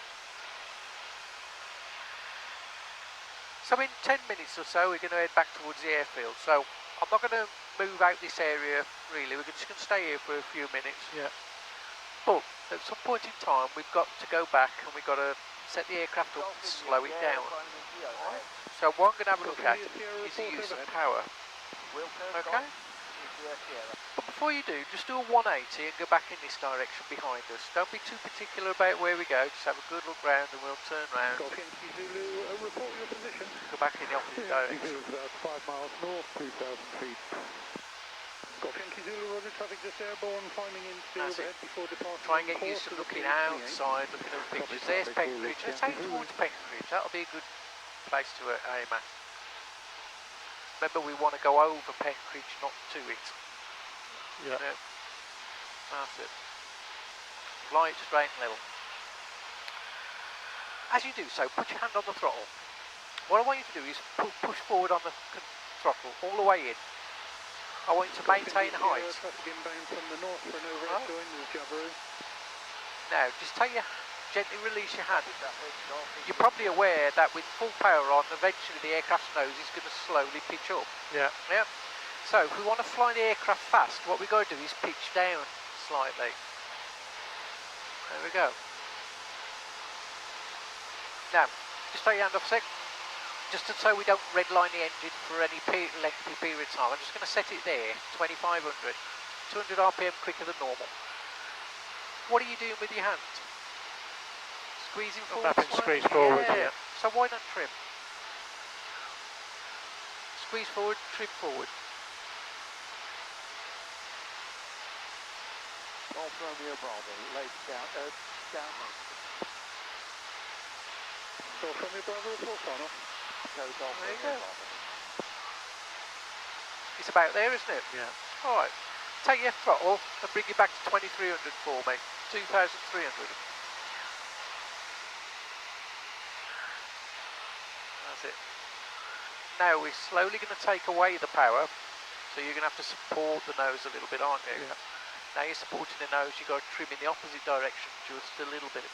So in 10 minutes or so, we're going to head back towards the airfield. So I'm not going to move out this area, really. We're just going to stay here for a few minutes. Yeah. But at some point in time, we've got to go back and we've got to set the aircraft up and slow it down. So what I'm going to have a look at is the use of power. Okay? But before you do, just do a 180 and go back in this direction behind us. Don't be too particular about where we go, just have a good look round and we'll turn round. Golf Yankee Zulu, report your position. Go back in the opposite direction. About 5 miles north, 2,000 feet. Golf Yankee Zulu, Roger, traffic just airborne, climbing into the That's it. overhead before departure. Try and get used to looking outside, looking at the pictures. There's Peckridge. Let's head towards Peckridge. That'll be a good place to aim at. Remember, we want to go over Peckridge, not to it. Yeah. Yeah. That's it. Fly it straight and level. As you do so, put your hand on the throttle. What I want you to do is push forward on the throttle all the way in. I want you to maintain height. Traffic inbound from the north for an overhead join with Jabiru. Now, just gently release your hand. You're probably aware that with full power on, eventually the aircraft's nose is going to slowly pitch up. Yeah. Yep. So if we want to fly the aircraft fast, what we've got to do is pitch down slightly. There we go. Now, just take your hand off a sec. Just so we don't redline the engine for any lengthy period of time, I'm just going to set it there, 2500. 200 RPM quicker than normal. What are you doing with your hand? Squeezing forward? Squeeze forward, yeah. So why not trim? Squeeze forward, trim forward. Golf Romeo Bravo, late down, Golf Romeo Bravo, full final. Golf There you Romeo go. Bravo. It's about there, isn't it? Yeah. Alright. Take your throttle and bring it back to 2300 for me. 2300. That's it. Now we're slowly going to take away the power, so you're going to have to support the nose a little bit, aren't you? Yeah. Now you're supporting the nose, you've got to trim in the opposite direction just a little bit.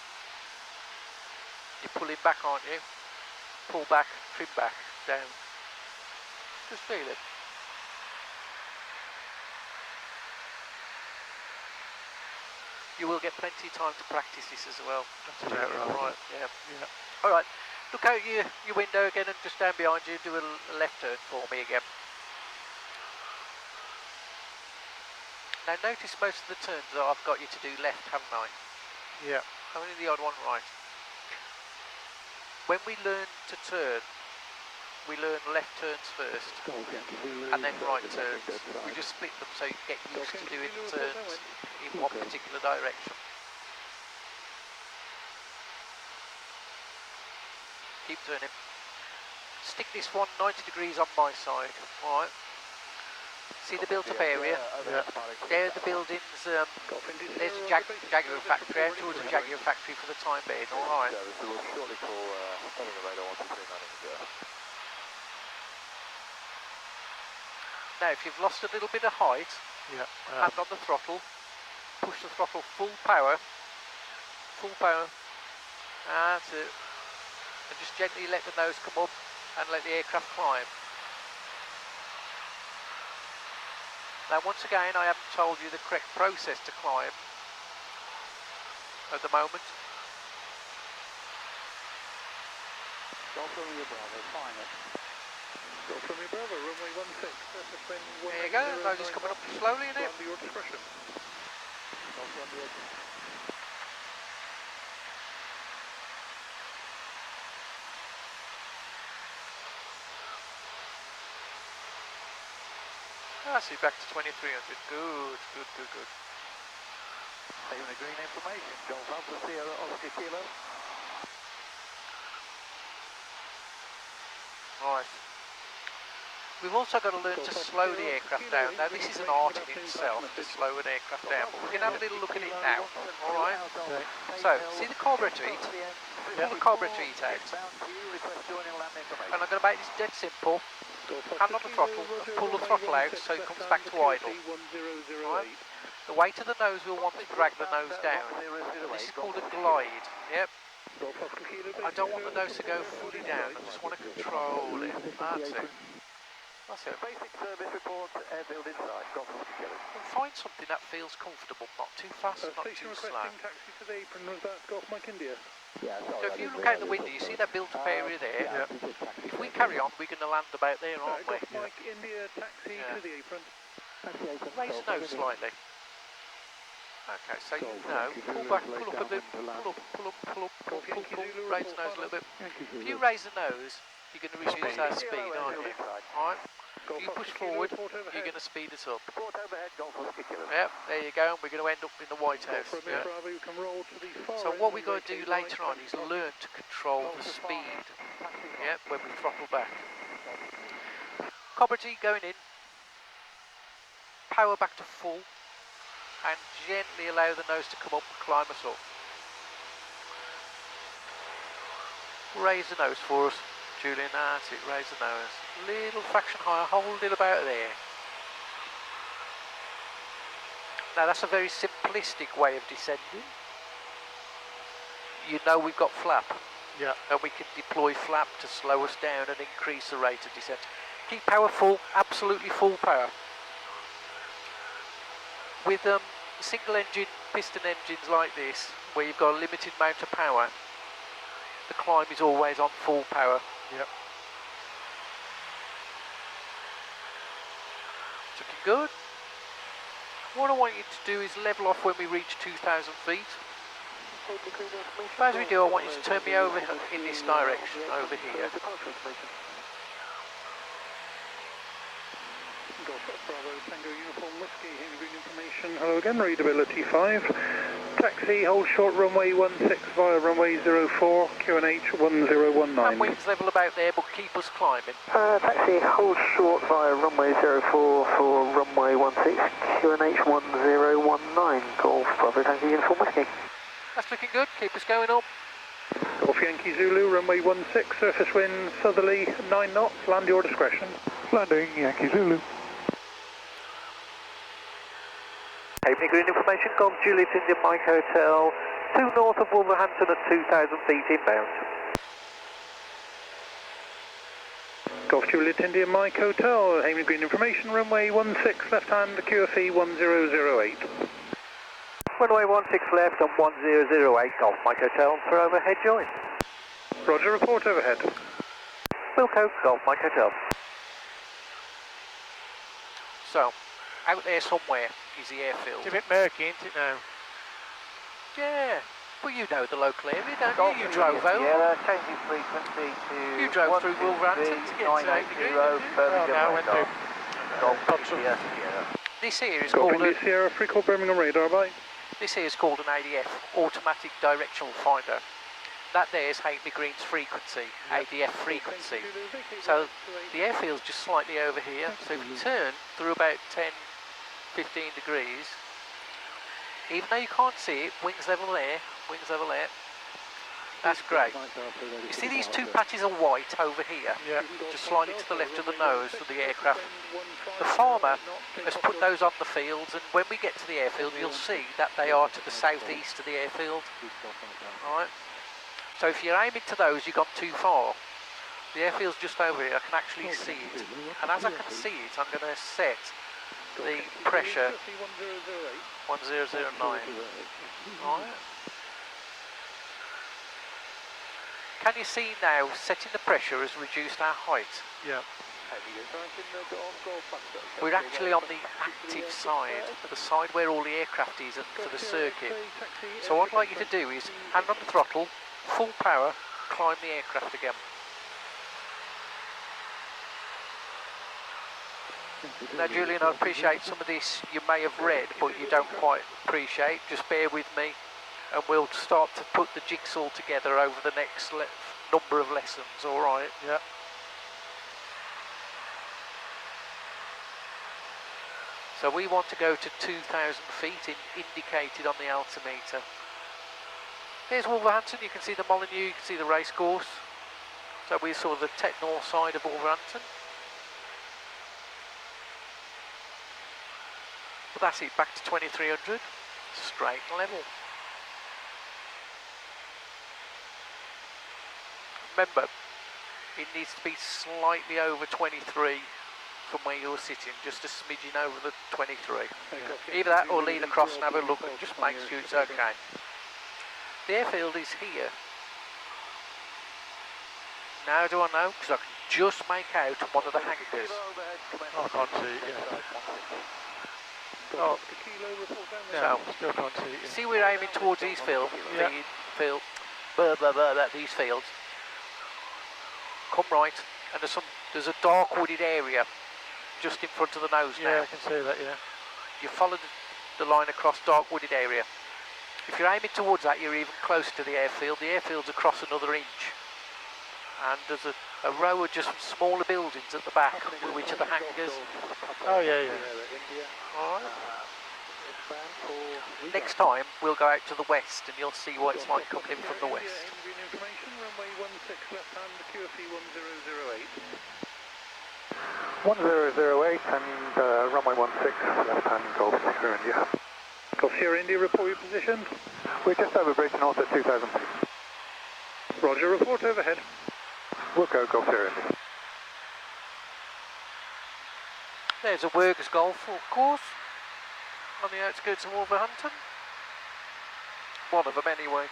You're pulling back, aren't you? Pull back, trim back, down. Just feel it. You will get plenty of time to practice this as well. That's about right. Yeah. Yeah. Alright, look out your window again and just down behind you, do a left turn for me again. Now notice most of the turns that I've got you to do left, haven't I? Yeah. Only the odd one right. When we learn to turn, we learn left turns first and then right turns. We just split them so you get used to doing turns in one particular direction. Keep turning. Stick this one 90 degrees on my side, alright? See the built up area? Yeah. There are the buildings, there's a Jaguar factory, out towards the Jaguar factory for the time being, alright? Now if you've lost a little bit of height, Yeah. hand on the throttle, push the throttle full power, that's it, and just gently let the nose come up and let the aircraft climb. Now once again, I haven't told you the correct process to climb at the moment. Golf Romeo Bravo, final. Golf Romeo Bravo, runway 16, surface wind 180. There you go, nose is coming up slowly, isn't it? Under your discretion. Golf Romeo Bravo. That's it, back to 2300. Good. Saving the green information. Golf Alpha Sierra Oscar Kilo. Right. We've also got to learn to slow the aircraft down. Now this is an art in itself, to slow an aircraft down, but we're going to have a little look at it now, alright? Okay. So, see the carburetor heat? Pull the carburetor heat out. And I'm going to make this dead simple. Hand on the throttle, and pull the throttle out so it comes back to idle. Right? The weight of the nose will want to drag the nose down. This is called a glide. Yep. I don't want the nose to go fully down, I just want to control it. That's it. That's it. Basic service report, airfield inside. Golf Oscar Kilo. And find something that feels comfortable, not too fast, not Station too slow. requesting taxi to the apron, was that Golf Mike India? Yeah, So if you look out the window, you see that built-up area there? Yeah. If we carry on, we're going to land about there, aren't we? Golf Mike India, taxi to the apron. Raise the nose slightly. Okay, so you know, pull back, pull up a bit, pull, raise the nose a little bit. If you raise the nose, you're going to reduce our speed, aren't you? Alright? If you push forward, you're going to speed us up. Report overhead, Golf Oscar Kilo. Yep, there you go, and we're going to end up in the White House. Yeah. Bravo, you can roll to the far So end what we've and got to do vacate later right on is learn to control the speed. Yep, when we throttle back. Carburetor going in. Power back to full. And gently allow the nose to come up and climb us up. Raise the nose for us, Julian, that's it, raise the nose. Little fraction higher, hold it about there. Now that's a very simplistic way of descending. you know we've got flap. Yeah. And we can deploy flap to slow us down and increase the rate of descent. Keep power full, absolutely full power. With single engine piston engines like this, where you've got a limited amount of power, the climb is always on full power. Yep. It's looking good. What I want you to do is level off when we reach 2,000 feet. But as we do, I want you to turn me over in this direction, over here. Bravo, Tango Uniform Whiskey, green information. Hello again, readability 5. Taxi, hold short runway 16 via runway 04, QNH 1019. And wings level about there, but keep us climbing. Taxi, hold short via runway 04 for runway 16, QNH 1019. Golf, Bravo, Tango Uniform Whiskey. That's looking good, keep us going up. Golf Yankee Zulu, runway 16, surface wind southerly 9 knots, land your discretion. Landing Yankee Zulu. Haveney Green information, Golf Juliet India Mike Hotel, 2 north of Wolverhampton at 2,000 feet inbound. Golf Juliet India Mike Hotel, Haveney Green information, runway 16 left hand, QFE 1008. Runway 16 left on 1008, Golf Mike Hotel for overhead join. Roger, report overhead. Wilco, Golf Mike Hotel. So, out there somewhere is the airfield. It's a bit murky, isn't it now? Yeah, well you know the local area, don't you? You drove over. Yeah, changing frequency to... You drove through Wolverhampton to get to 980 Birmingham. now went through. Golf Sierra Sierra. This here is Golf called India Sierra, free call Birmingham radar, bye. This here is called an ADF, Automatic Directional Finder. That there is Hatley Green's frequency, ADF frequency. So the airfield's just slightly over here. So if you turn through about 10, 15 degrees, even though you can't see it, wings level there, that's great. You see these two patches of white over here, Yeah. just slightly to the left of the nose of the aircraft. The farmer has put those on the fields, and when we get to the airfield, you'll see that they are to the southeast of the airfield. Alright. So if you're aiming to those, you've gone too far. The airfield's just over here, I can actually see it. And as I can see it, I'm going to set the pressure 1009. Alright. Can you see now, setting the pressure has reduced our height? Yeah. We're actually on the active side, the side where all the aircraft is for the circuit. So what I'd like you to do is hand on the throttle, full power, climb the aircraft again. Now Julian, I appreciate some of this you may have read but you don't quite appreciate. Just bear with me and we'll start to put the jigsaw together over the next number of lessons, alright? Yeah. So we want to go to 2,000 feet indicated on the altimeter. There's Wolverhampton, you can see the Molyneux, you can see the racecourse. So we're sort of the Tech North side of Wolverhampton. But that's it, back to 2300, straight and level. Remember, it needs to be slightly over 23 from where you're sitting, just a smidgen over the 23. Yeah. Either that or lean across and have a look and just make sure it's okay. The airfield is here. Now do I know? Because I can just make out one of the hangars. Oh, I can't see it, yeah. Oh. No, still can't see it. Yeah. See, we're aiming towards these fields. Yeah. These fields. Come right, and there's a dark wooded area just in front of the nose now. Yeah, I can see that, yeah. You follow the line across dark wooded area. If you're aiming towards that, you're even closer to the airfield. The airfield's across another inch. And there's a row of just smaller buildings at the back, which are the hangars. Oh, yeah, yeah. Alright. Next time, we'll go out to the west and you'll see what it's like coming in from the west. Runway 16 left hand, QFE 1008. 1008 and runway 16 left hand, Golf Sierra India. Golf Sierra India, report your position. We're just over bridge north at 2,000 feet. Roger, report overhead. Wilco, Golf Sierra India. There's a workers' golf course on the outskirts of Wolverhampton. One of them anyway.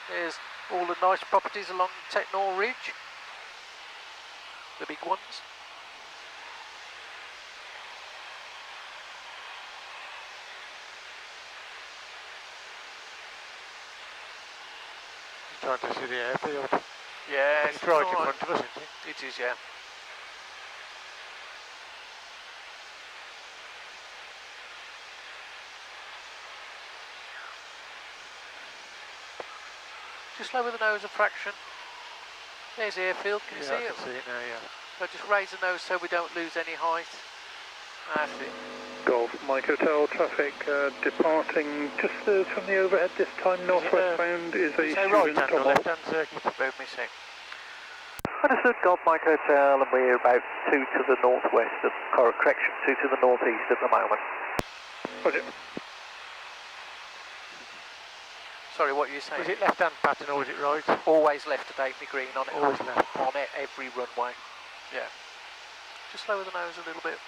There's all the nice properties along Takeoff Ridge. The big ones. Trying to see the airfield. Yeah, It's right in front of us, isn't it? It is, yeah. Just lower the nose a fraction. There's the airfield, can you see I it? can see it now, yeah. So just raise the nose so we don't lose any height. That's it. Golf Mike Hotel traffic departing just from the overhead this time, northwest bound is a Say student right hand or double. left hand circuit. Bear with me a sec. Understood, Golf Mike Hotel, and we're about 2 to the northwest of, correction, 2 to the northeast at the moment. Roger. Sorry, what were you saying? Was it left hand pattern or was it right? Always left to Davey Green on it. Always left. On it, every runway. Yeah. Just lower the nose a little bit.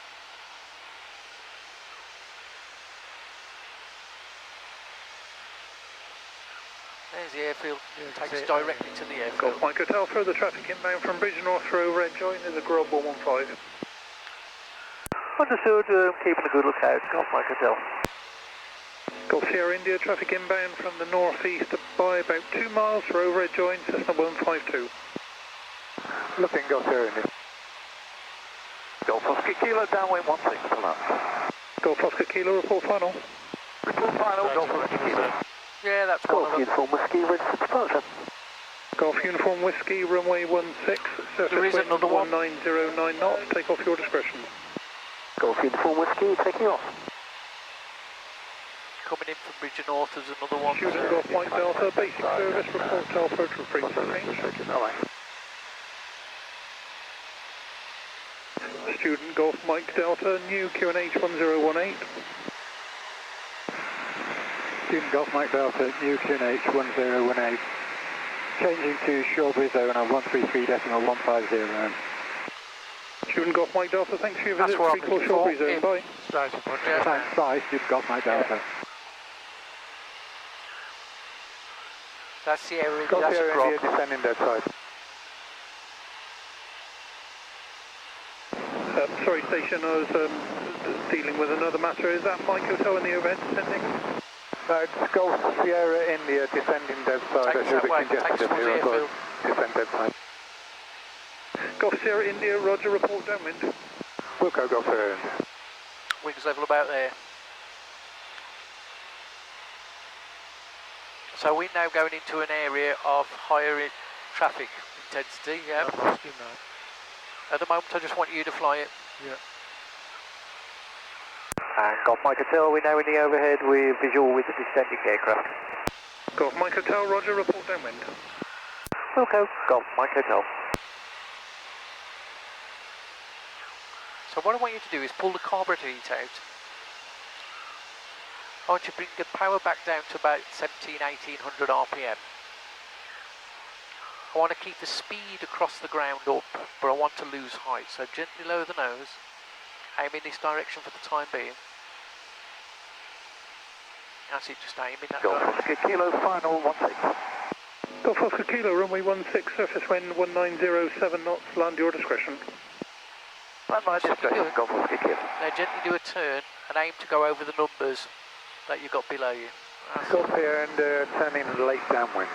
There's the airfield. Yeah, Takes see it directly to the airfield. Golf Mike Hotel, further traffic inbound from Bridge North Row, Rejoining is a Grub 115. Understood, keeping a good lookout, Golf Mike Hotel. Golf Sierra India, traffic inbound from the northeast by about 2 miles, Row Rejoin, Cessna 152. Looking, Golf Sierra India. Golf Oscar Kilo, downwind 16 for that. Golf Oscar Kilo, report final. Report final, Golf Oscar Kilo. Yeah, that's one Golf of them. Uniform Whiskey, ready for departure. Golf Uniform Whiskey, runway 16, There surface is wind another one. 1909 knots, take off your discretion. Golf Uniform Whiskey, taking off. Coming in from Bridge North, there's another one. Student Golf Mike Delta, basic service, report Telford for frequency change. Student Golf Mike Delta, new QNH 1018. Student Golf Mike Delta, new QNH 1018. Changing to Shoreby zone of 133.150. Student Golf Mike Delta, thanks for your That's visit, what I'm free call looking for. Shoreby zone, Yeah. bye. Straight in front of Yeah. us. Thanks, bye, Student Golf Mike Delta. That's the area, Golf that's a Sierra India, grog. descending dead side. Sorry station, I was dealing with another matter. Is that Mike Hotel in the overhead descending? No, it's Golf Sierra India, descending dead side. Takes That's a that bit way, congested takes up towards here, the I thought. airfield. Descend dead side. Golf Sierra India, Roger, report downwind. Wilco, Golf Sierra India. Wings level about there. So we're now going into an area of higher traffic intensity, yeah. I've lost him now. At the moment I just want you to fly it. Yeah. And Golf Mike Hotel, we're now in the overhead with visual with the descending aircraft. Golf Mike Hotel, Roger, report downwind. Wilco, Golf Mike Hotel. So what I want you to do is pull the carburetor heat out. I want you to bring the power back down to about 1800 RPM. I want to keep the speed across the ground up, but I want to lose height. So gently lower the nose, aim in this direction for the time being. That's it, just aim in that Golf direction. Oscar Kilo, final 16. Golf Oscar Kilo, runway 16, surface wind 1907 knots, land your discretion. Land my discretion, Golf Oscar Kilo. Now gently do a turn and aim to go over the numbers that you've got below you. That's Golf Sierra India, turning late downwind.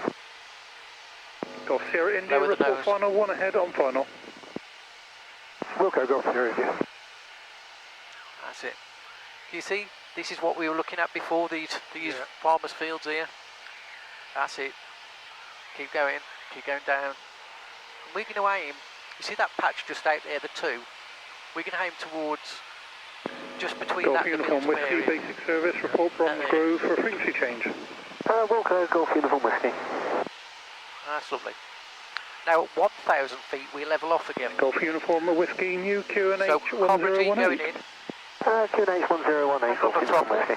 Golf Sierra India, Lower the report nose. final, one ahead on final. Wilco, Golf Sierra India. That's it. You see, this is what we were looking at before, these Yeah. farmers' fields here. That's it. Keep going down. And we're going to aim, you see that patch just out there, the two? We're going to aim towards just between Golf that and the Uniform Middlesbrough Whiskey, area. basic service, report Bronze Grove for frequency change. Wilco, Golf Uniform Whiskey. That's lovely. Now at 1,000 feet we level off again. Golf Uniform Whiskey, new QNH So carburetor going 1018. in. QNH 1018, Golf the Uniform throttle. Whiskey.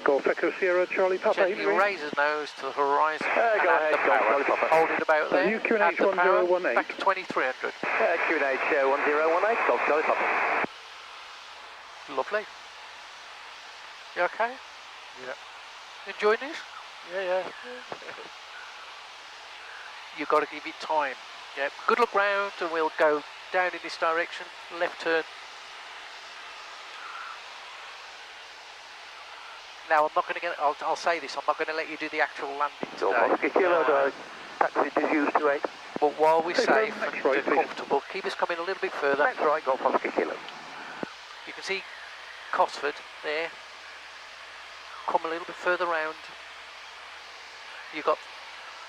Golf Echo Sierra Charlie Papa. Gently raise his nose to the horizon and go add ahead, the Golf power. Charlie Papa. Hold it about there. UQNH Add the power 1018. back to 2300. QNH 1018, Golf Charlie Papa. Lovely. You okay? Yeah. Enjoying this? Yeah. You've got to give it time. Yeah. Good look round and we'll go down in this direction. Left turn. Now I'm not going to get. I'll say this. I'm not going to let you do the actual landing today. Taxi disused 28. But while we're Take safe right, and right, please. comfortable, keep us coming a little bit further. That's right, Golf Oscar Kilo. You can see Cosford there. Come a little bit further round. You've got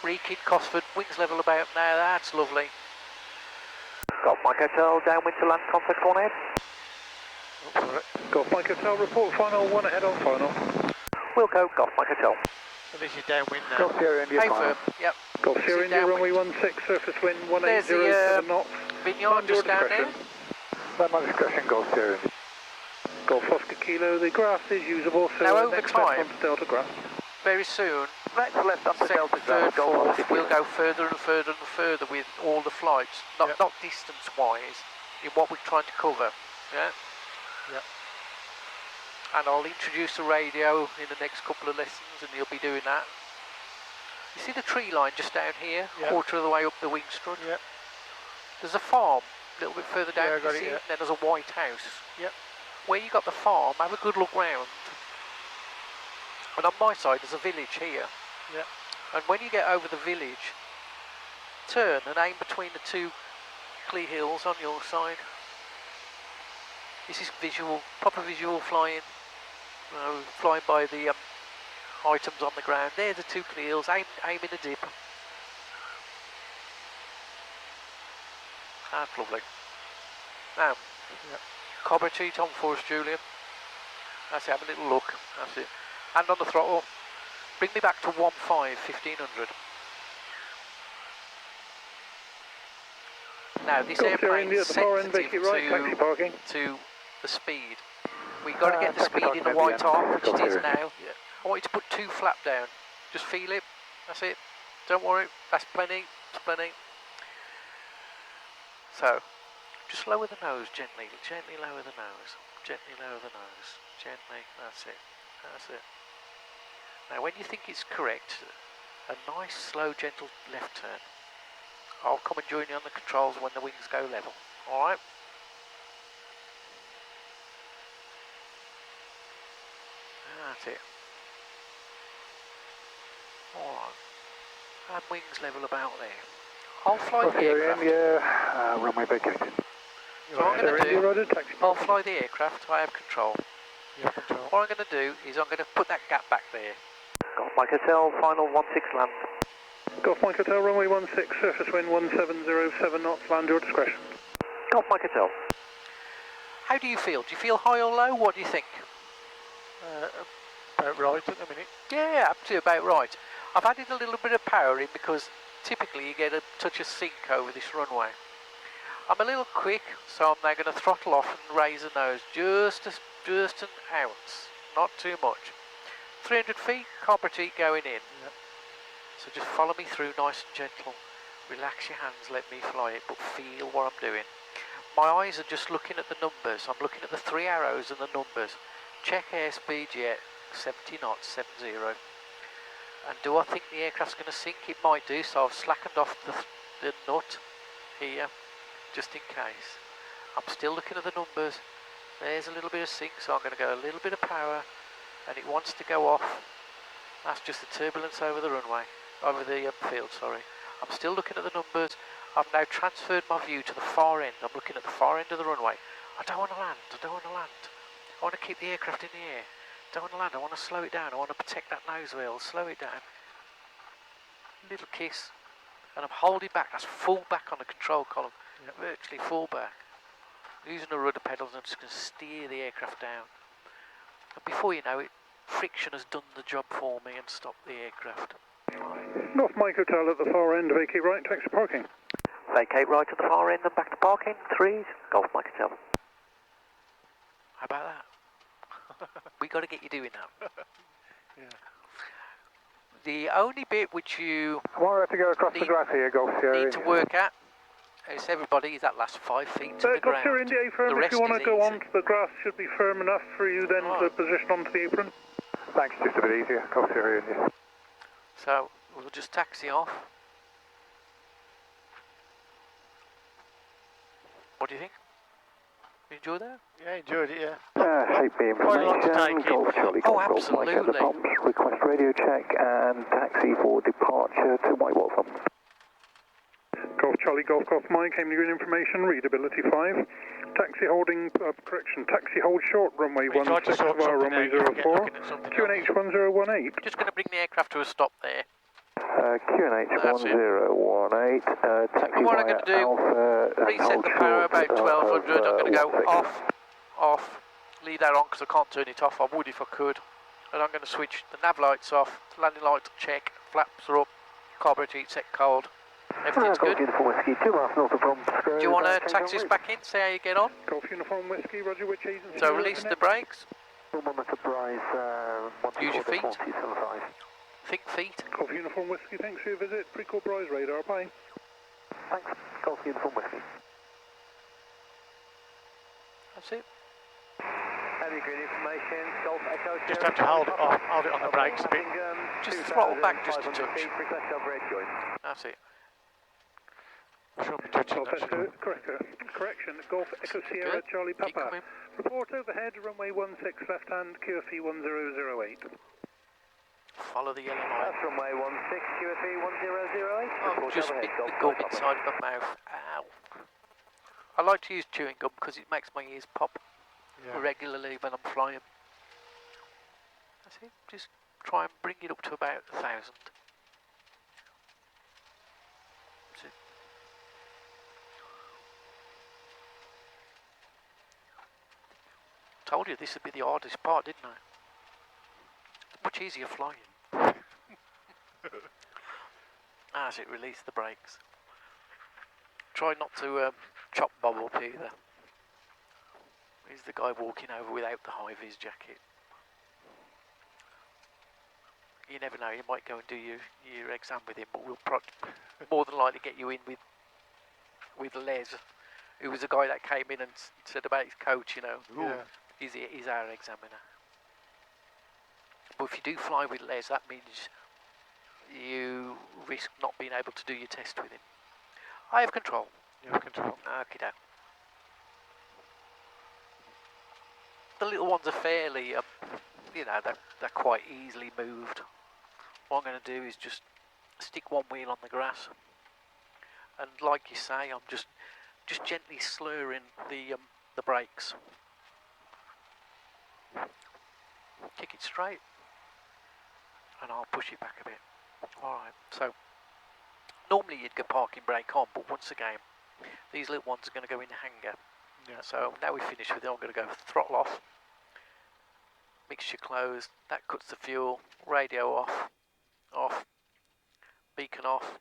Rekid, Cosford, wings level about now. That's lovely. Golf Mike Hotel, downwind to land, contact 1 ahead. Golf Mike Hotel, report final, 1 ahead on final. Wilco, Golf Mike Hotel. So this is downwind now. Golf Sierra India Hey, 5. firm. Yep. Golf Is Sierra it India, downwind? runway 16, surface wind There's 1807 knots. Vineyard Mind your just down there. discretion. By my discretion, Golf Sierra India. Golf Oscar Kilo, the grass is usable, so Now, over next time- left onto Delta grass. Very soon, Next left onto second, Delta third, grass, Golf Oscar fourth, Kilo. we'll go further and further and further with all the flights. Not Yep. not distance-wise, in what we're trying to cover. Yeah. Yep. And I'll introduce the radio in the next couple of lessons, and you'll be doing that. You see the tree line just down here, Yep. quarter of the way up the wing strut? Yep. There's a farm a little bit further down. Yeah, I you got it, see yeah. Then there's a white house. Yep. Where you got the farm, have a good look round. And on my side, there's a village here. Yep. And when you get over the village, turn and aim between the two clear hills on your side. This is visual, proper visual flying. Flying by the items on the ground. There's the two clear hills. Aim in a dip. That's lovely. Now, Yep. Cobra cheat on for us, Julian. That's it, have a little look. That's it. Hand on the throttle. Bring me back to 1500. Now, this Golf Sierra airplane India is at the far end, sensitive vacate right, taxi parking. to the speed. We've got to get the taxi speed in the parking white over the arc, end. which it Golf is Sierra. now. I want you to put 2 flap down. Just feel it. That's it. Don't worry. That's plenty. That's plenty. So, just lower the nose gently. Gently lower the nose. Gently lower the nose. Gently. That's it. That's it. Now, when you think it's correct, a nice, slow, gentle left turn. I'll come and join you on the controls when the wings go level. All right? That's it. All right. And wings level about there. I'll fly Golf the Sierra aircraft. India, runway vacated. So I'm going Sierra to India, do, Rudder, taxi I'll parking. fly the aircraft. I have control. You have control. What I'm going to do is I'm going to put that gap back there. Golf Mike Hotel, final 16 land. Golf Mike Hotel, runway 16, surface wind 1707 knots, land your discretion. Golf Mike Hotel. How do you feel? Do you feel high or low? What do you think? About right at the minute. Yeah, up to about right. I've added a little bit of power in because typically you get a touch of sink over this runway. I'm a little quick, so I'm now going to throttle off and raise the nose just an ounce, not too much. 300 feet, copper teat going in. Yep. So just follow me through nice and gentle. Relax your hands, let me fly it, but feel what I'm doing. My eyes are just looking at the numbers. I'm looking at the 3 arrows and the numbers. Check airspeed yet, 70 knots, 70. And do I think the aircraft's going to sink? It might do, so I've slackened off the nut here, just in case. I'm still looking at the numbers. There's a little bit of sink, so I'm going to go a little bit of power, and it wants to go off. That's just the turbulence over the runway, over the field, sorry. I'm still looking at the numbers. I've now transferred my view to the far end. I'm looking at the far end of the runway. I don't want to land, I don't want to land. I want to keep the aircraft in the air. I don't want to land, I want to slow it down. I want to protect that nose wheel, slow it down. Little kiss. And I'm holding back, that's full back on the control column. Yep. Virtually full back. Using the rudder pedals, I'm just going to steer the aircraft down. And before you know it, friction has done the job for me and stopped the aircraft. Golf Mike Hotel at the far end, vacate right, taxi parking. Vacate right at the far end and back to parking. 3s, Golf Mike Hotel. How about that? We got to get you doing that. Yeah. The only bit which you Am I right to go across the grass here, Golf Sierra? need to work at is everybody is that last 5 feet to the Golf Sierra ground. India firm, The if rest you want to is go easy. onto the grass, should be firm enough for you then to position onto the apron. Thanks, just a bit easier. Golf Sierra India. So we'll just taxi off. What do you think? You enjoy that? Yeah, enjoyed it, yeah. Shape the Quite a lot to information, take in. Golf Charlie, Oh, Golf Golf Mike at the absolutely. pumps, request radio check and taxi for departure to White Waltham. Golf Charlie, Golf Golf Mike, aiming green information, readability 5. Taxi holding, taxi hold short, runway We tried to 16 sort via something runway out, you forget 04, looking at something QNH else. 1018. Just going to bring the aircraft to a stop there. QNH That's it. 1018, taxi And what I'm via going to do, Alpha, and reset hold the power short, about 1200. I'm going to go 16. off, leave that on because I can't turn it off. I would if I could. And I'm going to switch the nav lights off, landing lights check, flaps are up, carburetor heat set cold. Everything's good. Uniform Whiskey, 2 miles north of Bromsgrove. Do you want to taxi us back in, see how you get on? Golf Uniform Whiskey, Roger, which agency? So release the brakes, Monitor Bryce, use your feet, 275. think feet. Golf Uniform Whiskey, thanks for your visit. Pre-call Bryce radar, bye. Thanks, Golf Uniform Whiskey. That's it. Heavy green information, Golf Echo. Just have to hold it on the brakes a bit. Just throttle back just a touch. Request over joint. That's it. Shouldn't be touching Golf that, should we? Echo, correction, Golf Echo Sierra, Good. Charlie Keep Papa. coming. Report overhead, runway 16 left hand, QFE 1008. Follow the yellow line. That's runway 16, QFE 1008. Oh, just bit the gum inside my mouth. Ow. I like to use chewing gum because it makes my ears pop Yeah. regularly when I'm flying. That's it. Just try and bring it up to about 1,000. That's it. Told you this would be the hardest part, didn't I? It's much easier flying. As it release the brakes. Try not to chop Bob up either. He's the guy walking over without the high-vis jacket. You never know, you might go and do your exam with him, but we'll more than likely get you in with Les, who was the guy that came in and said about his coach, you know. Yeah. He's our examiner. But if you do fly with Les, that means you risk not being able to do your test with him. I have control. You have control. Okie doke. The little ones are fairly, you know, they're quite easily moved. What I'm going to do is just stick one wheel on the grass, and like you say, I'm just gently slurring the brakes. Kick it straight, and I'll push it back a bit. All right. So normally you'd go parking brake on, but once again, these little ones are going to go in the hangar. Yeah. So now we've finished with it, I'm going to go throttle off, mixture closed, that cuts the fuel, radio off, beacon off,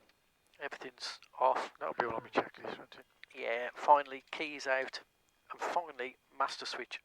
everything's off. That'll be all on my checklist, won't it? Yeah, finally keys out, and finally master switch